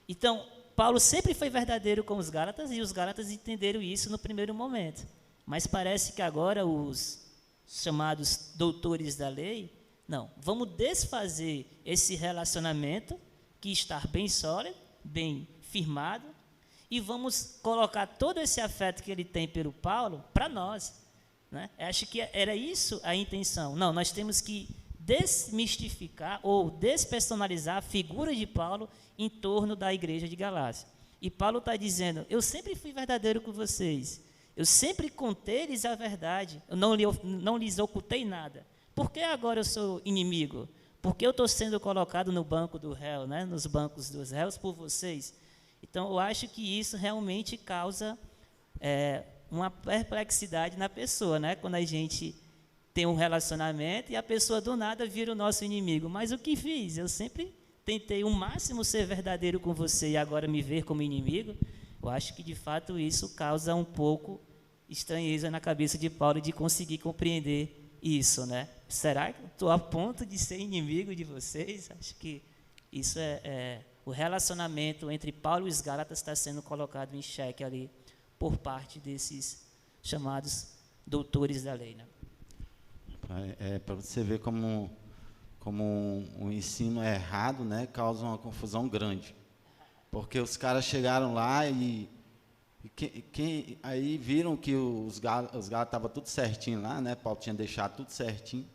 Então, Paulo sempre foi verdadeiro com os Gálatas e os Gálatas entenderam isso no primeiro momento. Mas parece que agora os chamados doutores da lei, não, vamos desfazer esse relacionamento que está bem sólido, bem firmado, e vamos colocar todo esse afeto que ele tem pelo Paulo para nós. Né? Acho que era isso a intenção. Não, nós temos que desmistificar ou despersonalizar a figura de Paulo em torno da igreja de Galácia. E Paulo está dizendo, eu sempre fui verdadeiro com vocês, eu sempre contei-lhes a verdade, eu não lhes ocultei nada. Por que agora eu sou inimigo? Porque eu estou sendo colocado no banco do réu, né? Nos bancos dos réus por vocês. Então, eu acho que isso realmente causa uma perplexidade na pessoa, né? Quando a gente tem um relacionamento e a pessoa do nada vira o nosso inimigo. Mas o que fiz? Eu sempre tentei o máximo ser verdadeiro com você e agora me ver como inimigo. Eu acho que, de fato, isso causa um pouco estranheza na cabeça de Paulo de conseguir compreender isso, né? Será que eu estou a ponto de ser inimigo de vocês? Acho que isso o relacionamento entre Paulo e os Gálatas está sendo colocado em xeque ali por parte desses chamados doutores da lei, né? Para você ver como um ensino errado, né, causa uma confusão grande. Porque os caras chegaram lá e aí viram que os Gálatas estavam tudo certinho lá, né? Paulo tinha deixado tudo certinho.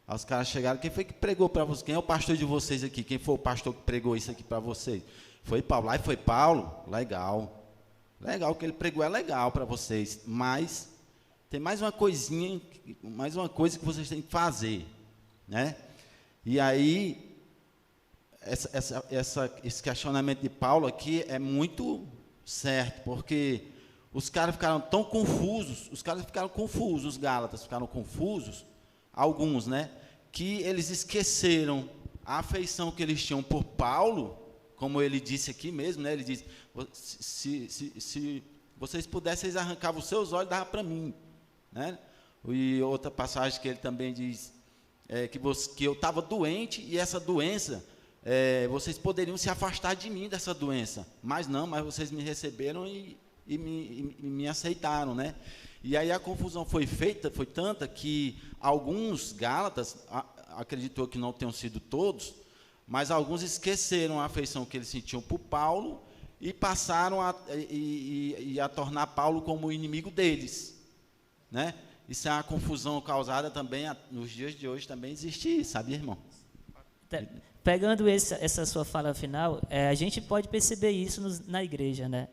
Aí os caras chegaram, quem foi que pregou para vocês? Quem é o pastor de vocês aqui? Quem foi o pastor que pregou isso aqui para vocês? Foi Paulo. Aí foi Paulo? Legal. Legal, o que ele pregou é legal para vocês, mas tem mais uma coisinha, mais uma coisa que vocês têm que fazer, né? E aí, esse questionamento de Paulo aqui é muito certo, porque os caras ficaram tão confusos, os Gálatas ficaram confusos, alguns, né? Que eles esqueceram a afeição que eles tinham por Paulo, como ele disse aqui mesmo, né? Ele disse, se vocês pudessem, vocês arrancavam os seus olhos, dava para mim, né? E outra passagem que ele também diz, que eu estava doente e essa doença, vocês poderiam se afastar de mim dessa doença, mas vocês me receberam e me aceitaram, né? E aí a confusão foi tanta que alguns Gálatas, acreditou que não tenham sido todos, mas alguns esqueceram a afeição que eles sentiam por Paulo e passaram a tornar Paulo como o inimigo deles, né? Isso é uma confusão causada também, nos dias de hoje também existe isso, sabe, irmão? Pegando essa sua fala final, a gente pode perceber isso na igreja, né?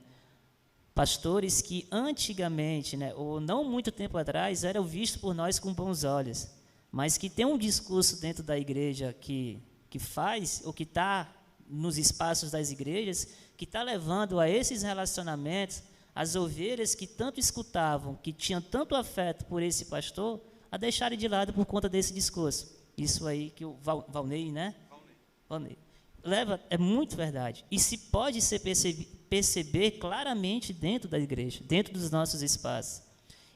Pastores que antigamente, né, ou não muito tempo atrás, eram vistos por nós com bons olhos, mas que tem um discurso dentro da igreja que faz, ou que está nos espaços das igrejas, que está levando a esses relacionamentos, as ovelhas que tanto escutavam, que tinham tanto afeto por esse pastor, a deixarem de lado por conta desse discurso. Isso aí que o Valnei, né? Valnei. É muito verdade. E se pode ser perceber claramente dentro da igreja, dentro dos nossos espaços,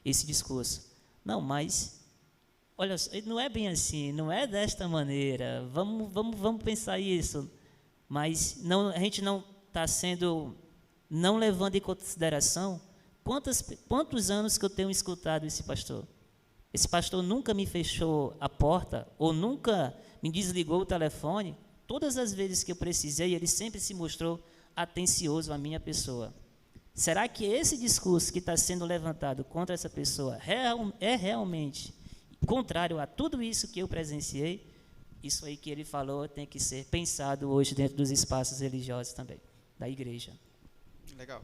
esse discurso. Não, mas, olha só, não é bem assim, não é desta maneira, vamos pensar isso. Mas a gente não está não levando em consideração quantos anos que eu tenho escutado esse pastor. Esse pastor nunca me fechou a porta, ou nunca me desligou o telefone, Todas as vezes que eu precisei, ele sempre se mostrou atencioso à minha pessoa. Será que esse discurso que está sendo levantado contra essa pessoa é realmente contrário a tudo isso que eu presenciei? Isso aí que ele falou tem que ser pensado hoje dentro dos espaços religiosos também, da igreja. Legal.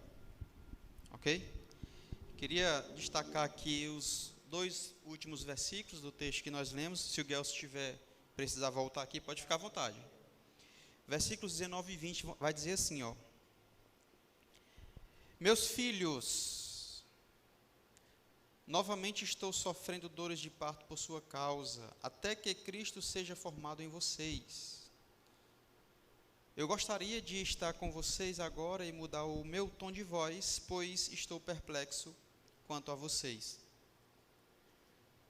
Ok? Queria destacar aqui os 2 últimos versículos do texto que nós lemos. Se o Gelson precisar voltar aqui, pode ficar à vontade. Versículos 19 e 20 vai dizer assim, ó. Meus filhos, novamente estou sofrendo dores de parto por sua causa, até que Cristo seja formado em vocês. Eu gostaria de estar com vocês agora e mudar o meu tom de voz, pois estou perplexo quanto a vocês.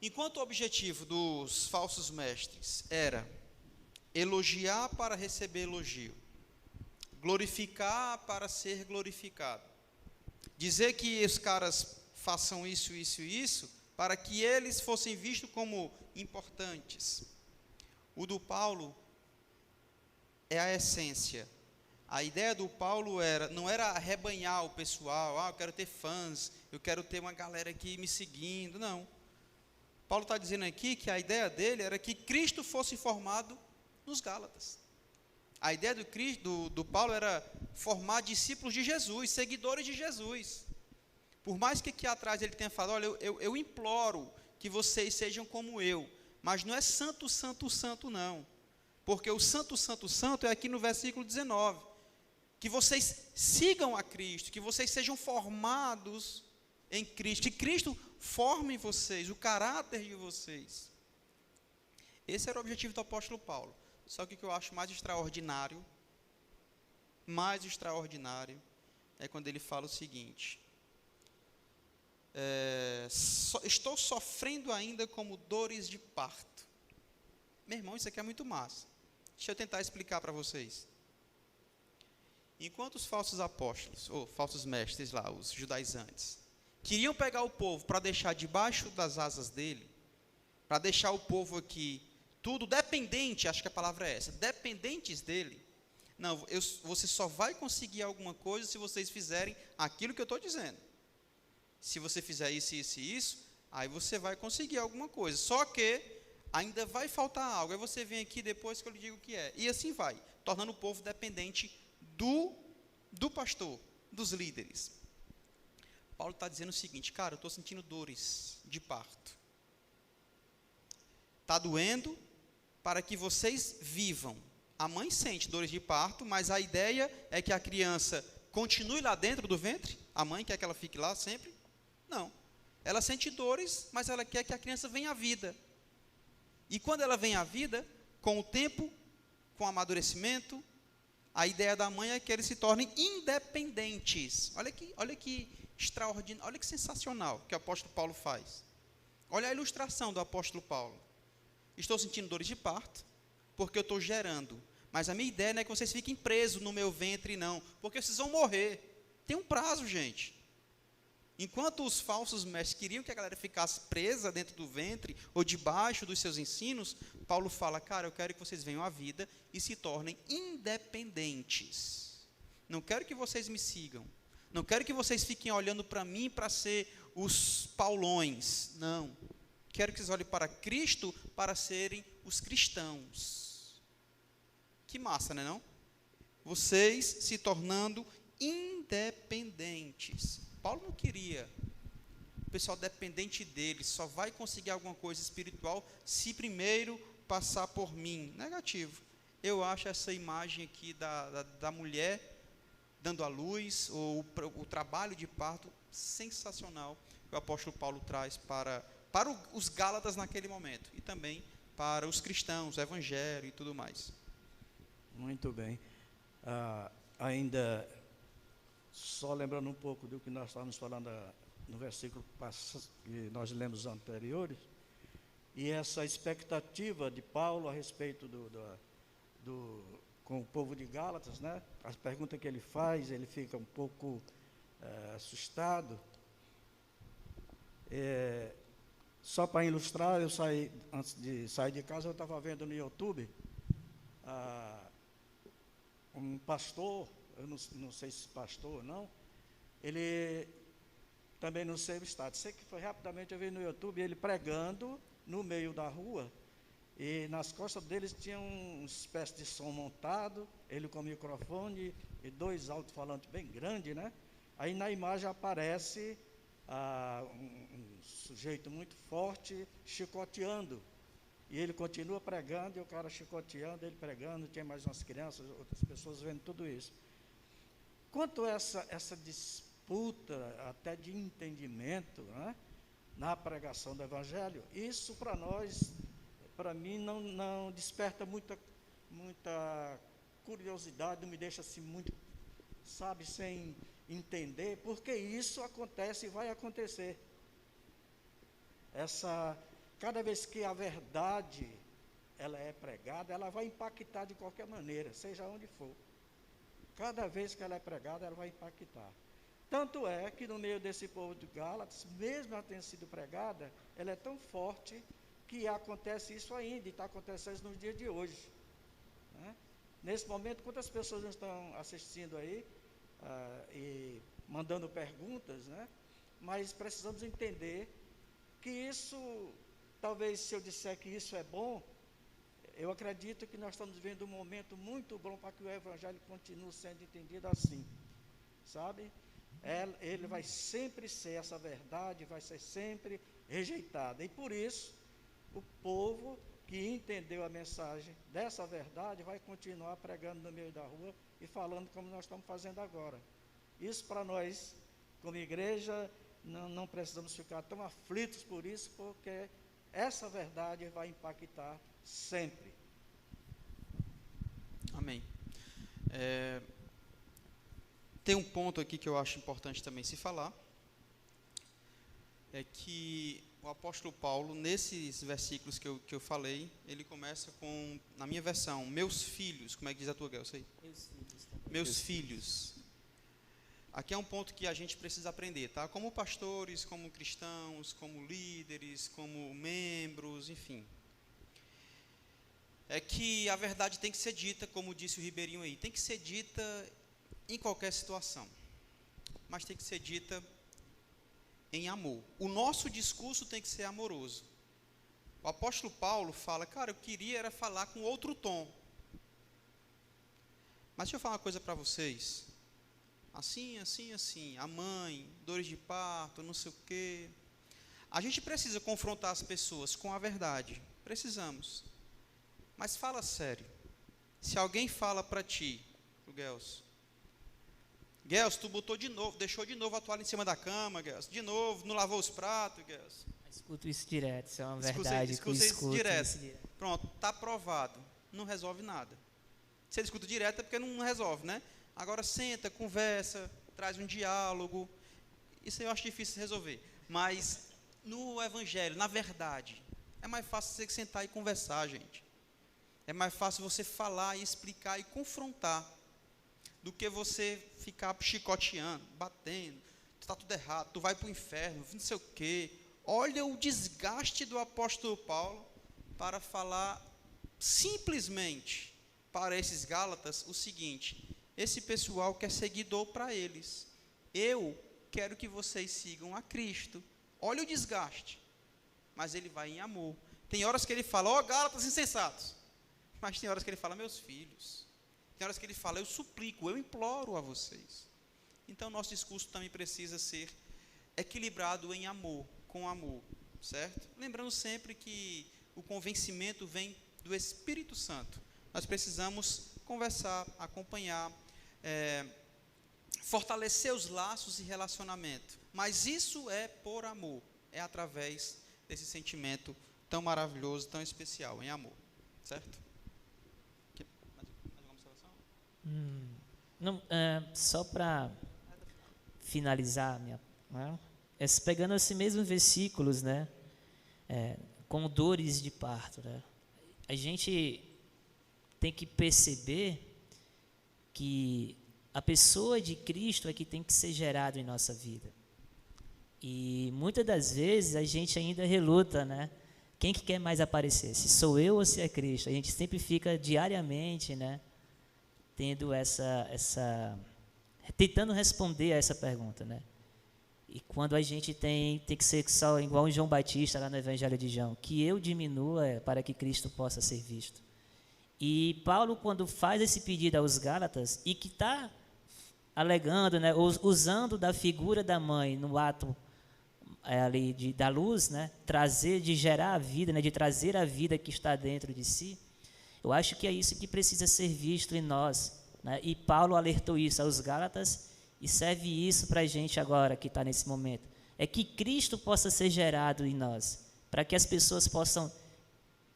Enquanto o objetivo dos falsos mestres era elogiar para receber elogio, glorificar para ser glorificado, dizer que os caras façam isso, isso e isso, para que eles fossem vistos como importantes. O do Paulo é a essência. A ideia do Paulo não era arrebanhar o pessoal, eu quero ter fãs, eu quero ter uma galera aqui me seguindo, não. Paulo está dizendo aqui que a ideia dele era que Cristo fosse formado nos Gálatas. A ideia do Paulo era formar discípulos de Jesus, seguidores de Jesus. Por mais que aqui atrás ele tenha falado, olha, eu imploro que vocês sejam como eu, mas não é santo, santo, santo não. Porque o santo, santo, santo é aqui no versículo 19. Que vocês sigam a Cristo, que vocês sejam formados em Cristo, que Cristo forme em vocês, o caráter de vocês. Esse era o objetivo do apóstolo Paulo. Só que o que eu acho mais extraordinário é quando ele fala o seguinte: estou sofrendo ainda como dores de parto. Meu irmão, isso aqui é muito massa. Deixa eu tentar explicar para vocês. Enquanto os falsos apóstolos, ou falsos mestres lá, os judaizantes, queriam pegar o povo para deixar debaixo das asas dele, para deixar o povo aqui tudo dependente, acho que a palavra é essa, dependentes dele. Não, você só vai conseguir alguma coisa se vocês fizerem aquilo que eu estou dizendo. Se você fizer isso, isso e isso, aí você vai conseguir alguma coisa. Só que ainda vai faltar algo. Aí você vem aqui depois que eu lhe digo o que é. E assim vai, tornando o povo dependente do pastor, dos líderes. Paulo está dizendo o seguinte: cara, eu estou sentindo dores de parto. Está doendo para que vocês vivam. A mãe sente dores de parto, mas a ideia é que a criança continue lá dentro do ventre. A mãe quer que ela fique lá sempre? Não. Ela sente dores, mas ela quer que a criança venha à vida. E quando ela vem à vida, com o tempo, com o amadurecimento, a ideia da mãe é que eles se tornem independentes. Olha que extraordinário, olha que sensacional que o apóstolo Paulo faz. Olha a ilustração do apóstolo Paulo. Estou sentindo dores de parto, porque eu estou gerando. Mas a minha ideia não é que vocês fiquem presos no meu ventre, não. Porque vocês vão morrer. Tem um prazo, gente. Enquanto os falsos mestres queriam que a galera ficasse presa dentro do ventre, ou debaixo dos seus ensinos, Paulo fala, cara, eu quero que vocês venham à vida e se tornem independentes. Não quero que vocês me sigam. Não quero que vocês fiquem olhando para mim para ser os paulões. Não. Quero que vocês olhem para Cristo para serem os cristãos. Que massa, né, não? Vocês se tornando independentes. Paulo não queria o pessoal dependente dele, só vai conseguir alguma coisa espiritual se primeiro passar por mim. Negativo. Eu acho essa imagem aqui da mulher dando à luz, ou o trabalho de parto, sensacional, que o apóstolo Paulo traz para os Gálatas naquele momento, e também para os cristãos, o evangelho e tudo mais. Muito bem. Ainda, só lembrando um pouco do que nós estávamos falando no versículo que nós lemos anteriores, e essa expectativa de Paulo a respeito com o povo de Gálatas, né? As perguntas que ele faz, ele fica um pouco assustado. Só para ilustrar, antes de sair de casa, eu estava vendo no YouTube um pastor, eu não sei se pastor ou não, ele também não sei o estado. Sei que foi rapidamente, eu vi no YouTube ele pregando no meio da rua, e nas costas deles tinha uma espécie de som montado, ele com o microfone e 2 alto-falantes bem grandes, né? Aí na imagem aparece um sujeito muito forte chicoteando, e ele continua pregando, e o cara chicoteando, ele pregando, tinha mais umas crianças, outras pessoas vendo tudo isso. Quanto a essa disputa até de entendimento, né, na pregação do Evangelho, isso para nós, para mim, não desperta muita curiosidade, não me deixa assim muito, sabe, sem entender, porque isso acontece e vai acontecer. Cada vez que a verdade ela é pregada, ela vai impactar de qualquer maneira, seja onde for. Cada vez que ela é pregada, ela vai impactar. Tanto é que no meio desse povo de Gálatas, mesmo ela tendo sido pregada, ela é tão forte que acontece isso ainda, e está acontecendo isso nos dias de hoje, né? Nesse momento, quantas pessoas estão assistindo aí e mandando perguntas, né? Mas precisamos entender que isso, talvez se eu disser que isso é bom, eu acredito que nós estamos vivendo um momento muito bom para que o Evangelho continue sendo entendido assim, sabe? Ele vai sempre ser essa verdade, vai ser sempre rejeitada, e por isso, o povo que entendeu a mensagem dessa verdade vai continuar pregando no meio da rua e falando como nós estamos fazendo agora. Isso para nós, como igreja, não precisamos ficar tão aflitos por isso, porque essa verdade vai impactar sempre. Amém. Tem um ponto aqui que eu acho importante também se falar, é que o apóstolo Paulo, nesses versículos que eu falei, ele começa com, na minha versão, meus filhos. Como é que diz a tua, Gelson aí? Meus filhos também. Meus filhos. Aqui é um ponto que a gente precisa aprender, tá? Como pastores, como cristãos, como líderes, como membros, enfim. É que a verdade tem que ser dita, como disse o Ribeirinho aí, tem que ser dita em qualquer situação, mas tem que ser dita em amor. O nosso discurso tem que ser amoroso. O apóstolo Paulo fala, cara, eu queria era falar com outro tom. Mas deixa eu falar uma coisa para vocês. Assim, a mãe, dores de parto, não sei o quê. A gente precisa confrontar as pessoas com a verdade. Precisamos. Mas fala sério. Se alguém fala para ti, o Gelson, tu deixou de novo a toalha em cima da cama, Gelson. De novo, não lavou os pratos, Gelson. Escuto isso direto, isso é uma verdade que eu escuto direto. Pronto, está aprovado. Não resolve nada. Se ele escuta direto é porque não resolve, né? Agora senta, conversa, traz um diálogo. Isso eu acho difícil de resolver. Mas no Evangelho, na verdade, é mais fácil você sentar e conversar, gente. É mais fácil você falar e explicar e confrontar do que você ficar chicoteando, batendo, está tudo errado, tu vai para o inferno, não sei o quê. Olha o desgaste do apóstolo Paulo para falar simplesmente para esses Gálatas o seguinte: esse pessoal quer seguidor para eles, eu quero que vocês sigam a Cristo. Olha o desgaste, mas ele vai em amor. Tem horas que ele fala, ó Gálatas insensatos, mas tem horas que ele fala, meus filhos. Tem horas que ele fala, eu suplico, eu imploro a vocês. Então, nosso discurso também precisa ser equilibrado em amor, com amor, certo? Lembrando sempre que o convencimento vem do Espírito Santo. Nós precisamos conversar, acompanhar, fortalecer os laços e relacionamento. Mas isso é por amor, é através desse sentimento tão maravilhoso, tão especial, em amor, certo? Não, só para finalizar, pegando esses mesmos versículos, né, com dores de parto, né, a gente tem que perceber que a pessoa de Cristo é que tem que ser gerada em nossa vida. E muitas das vezes a gente ainda reluta, né? Quem que quer mais aparecer? Se sou eu ou se é Cristo? A gente sempre fica diariamente, né, tentando responder a essa pergunta, né? E quando a gente tem que ser só igual o João Batista lá no Evangelho de João, que eu diminua para que Cristo possa ser visto. E Paulo, quando faz esse pedido aos Gálatas, e que está alegando, né, usando da figura da mãe no ato ali da luz, né, de gerar a vida, né, de trazer a vida que está dentro de si, eu acho que é isso que precisa ser visto em nós, né? E Paulo alertou isso aos Gálatas, e serve isso para a gente agora, que está nesse momento. É que Cristo possa ser gerado em nós, para que as pessoas possam,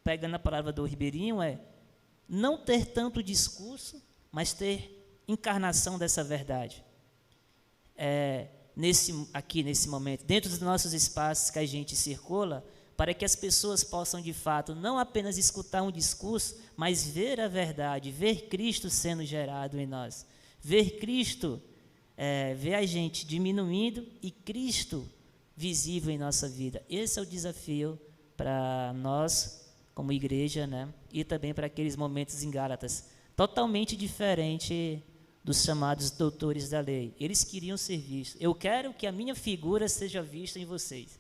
pegando a palavra do Ribeirinho, não ter tanto discurso, mas ter encarnação dessa verdade. Aqui nesse momento, dentro dos nossos espaços que a gente circula, para que as pessoas possam, de fato, não apenas escutar um discurso, mas ver a verdade, ver Cristo sendo gerado em nós, ver Cristo... ver a gente diminuindo e Cristo visível em nossa vida. Esse é o desafio para nós, como igreja, né? E também para aqueles momentos em Gálatas, totalmente diferente dos chamados doutores da lei. Eles queriam ser vistos. Eu quero que a minha figura seja vista em vocês.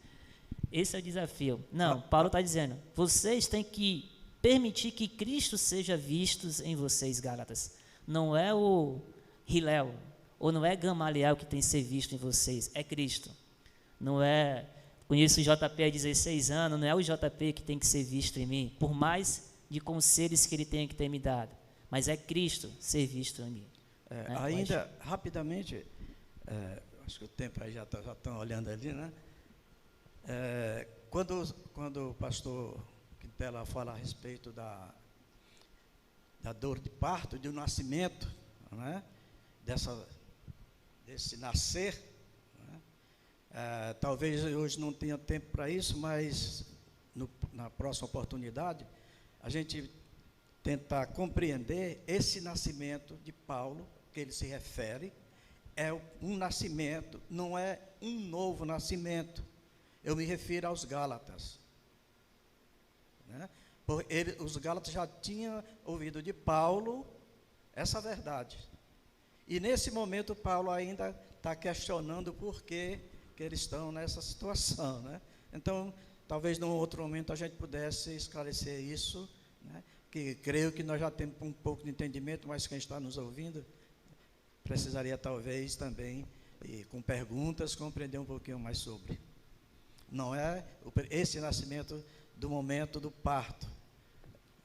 Esse é o desafio. Não, Paulo está dizendo, vocês têm que permitir que Cristo seja visto em vocês, Gálatas. Não é o Hilel, ou não é Gamaliel que tem que ser visto em vocês, é Cristo. Não é, conheço o JP há 16 anos, não é o JP que tem que ser visto em mim, por mais de conselhos que ele tenha que ter me dado, mas é Cristo ser visto em mim. Né? Ainda, rapidamente, acho que o tempo aí já estão olhando ali, né? Quando o pastor Quintela fala a respeito da dor de parto, do nascimento, né? Desse nascer, né? Talvez hoje não tenha tempo para isso, mas na próxima oportunidade, a gente tentar compreender esse nascimento de Paulo, que ele se refere, é um nascimento, não é um novo nascimento. Eu me refiro aos Gálatas, né? Os Gálatas já tinham ouvido de Paulo essa verdade. E nesse momento Paulo ainda está questionando por que eles estão nessa situação, né? Então, talvez num outro momento a gente pudesse esclarecer isso, né? Que creio que nós já temos um pouco de entendimento, mas quem está nos ouvindo precisaria talvez também, com perguntas, compreender um pouquinho mais sobre. Não é esse nascimento do momento do parto,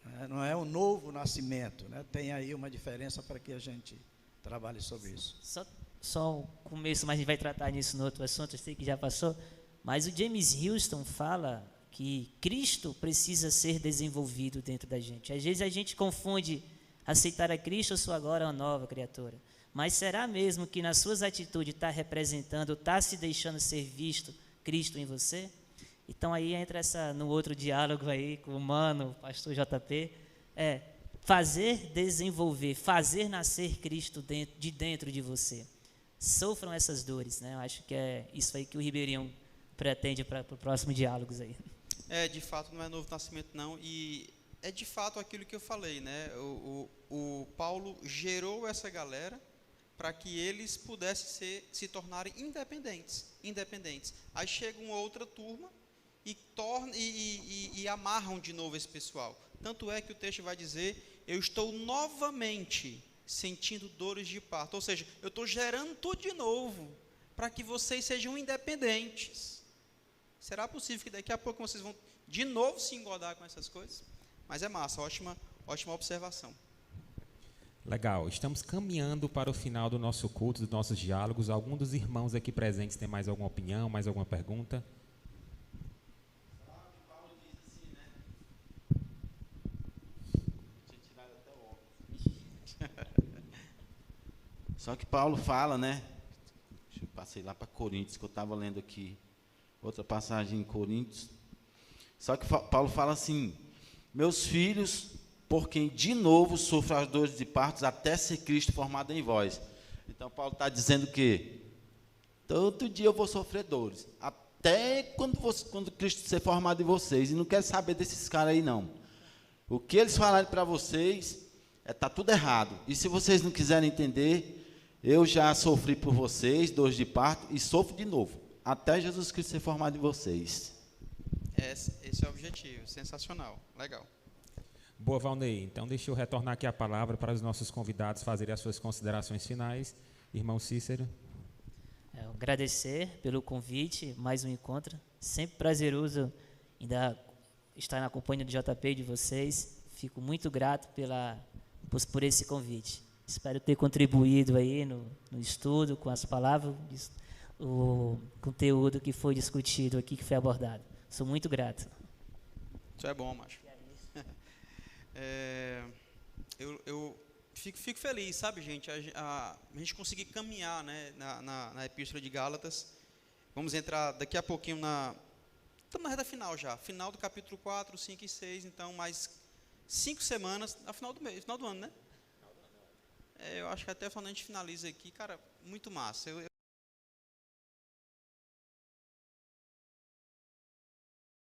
né? Não é um novo nascimento, né? Tem aí uma diferença para que a gente trabalhe sobre isso. Só o começo, mas a gente vai tratar nisso no outro assunto, eu sei que já passou, mas o James Houston fala que Cristo precisa ser desenvolvido dentro da gente. Às vezes a gente confunde aceitar a Cristo, eu sou agora uma nova criatura. Mas será mesmo que nas suas atitudes está representando, está se deixando ser visto Cristo em você? Então aí entra no outro diálogo aí com o Mano, o pastor JP, fazer desenvolver, fazer nascer Cristo de dentro de você. Sofram essas dores, né? Eu acho que é isso aí que o Ribeirinho pretende para o próximo diálogos aí. De fato, não é novo nascimento, não. E é de fato aquilo que eu falei, né? O Paulo gerou essa galera para que eles pudessem se tornarem independentes. Aí chega uma outra turma e amarram de novo esse pessoal. Tanto é que o texto vai dizer, eu estou novamente sentindo dores de parto. Ou seja, eu estou gerando tudo de novo para que vocês sejam independentes. Será possível que daqui a pouco vocês vão de novo se engodar com essas coisas? Mas é massa, ótima observação. Legal, estamos caminhando para o final do nosso culto, dos nossos diálogos. Algum dos irmãos aqui presentes tem mais alguma opinião, mais alguma pergunta? Só que Paulo fala, né? Eu passei lá para Coríntios, que eu estava lendo aqui outra passagem em Coríntios. Só que Paulo fala assim: meus filhos, por quem de novo sofro as dores de partos, até ser Cristo formado em vós. Então Paulo está dizendo que todo dia eu vou sofrer dores, até quando Cristo ser formado em vocês. E não quero saber desses caras aí, não. O que eles falarem para vocês Está tudo errado. E se vocês não quiserem entender, eu já sofri por vocês, dores de parto, e sofro de novo, até Jesus Cristo ser formado em vocês. Esse é o objetivo, sensacional, legal. Boa, Valnei. Então, deixa eu retornar aqui a palavra para os nossos convidados fazerem as suas considerações finais. Irmão Cícero. Agradecer pelo convite, mais um encontro. Sempre prazeroso ainda estar na companhia do JP e de vocês. Fico muito grato por esse convite. Espero ter contribuído aí no estudo, com as palavras, o conteúdo que foi discutido aqui, que foi abordado. Sou muito grato. Isso é bom, macho. Eu fico feliz, sabe, gente? A gente conseguir caminhar, né, na Epístola de Gálatas. Vamos entrar daqui a pouquinho estamos na reta final já. Final do capítulo 4, 5 e 6. Então, mais 5 semanas, no final do mês, final do ano, né? Eu acho que até quando a gente finaliza aqui, cara, muito massa.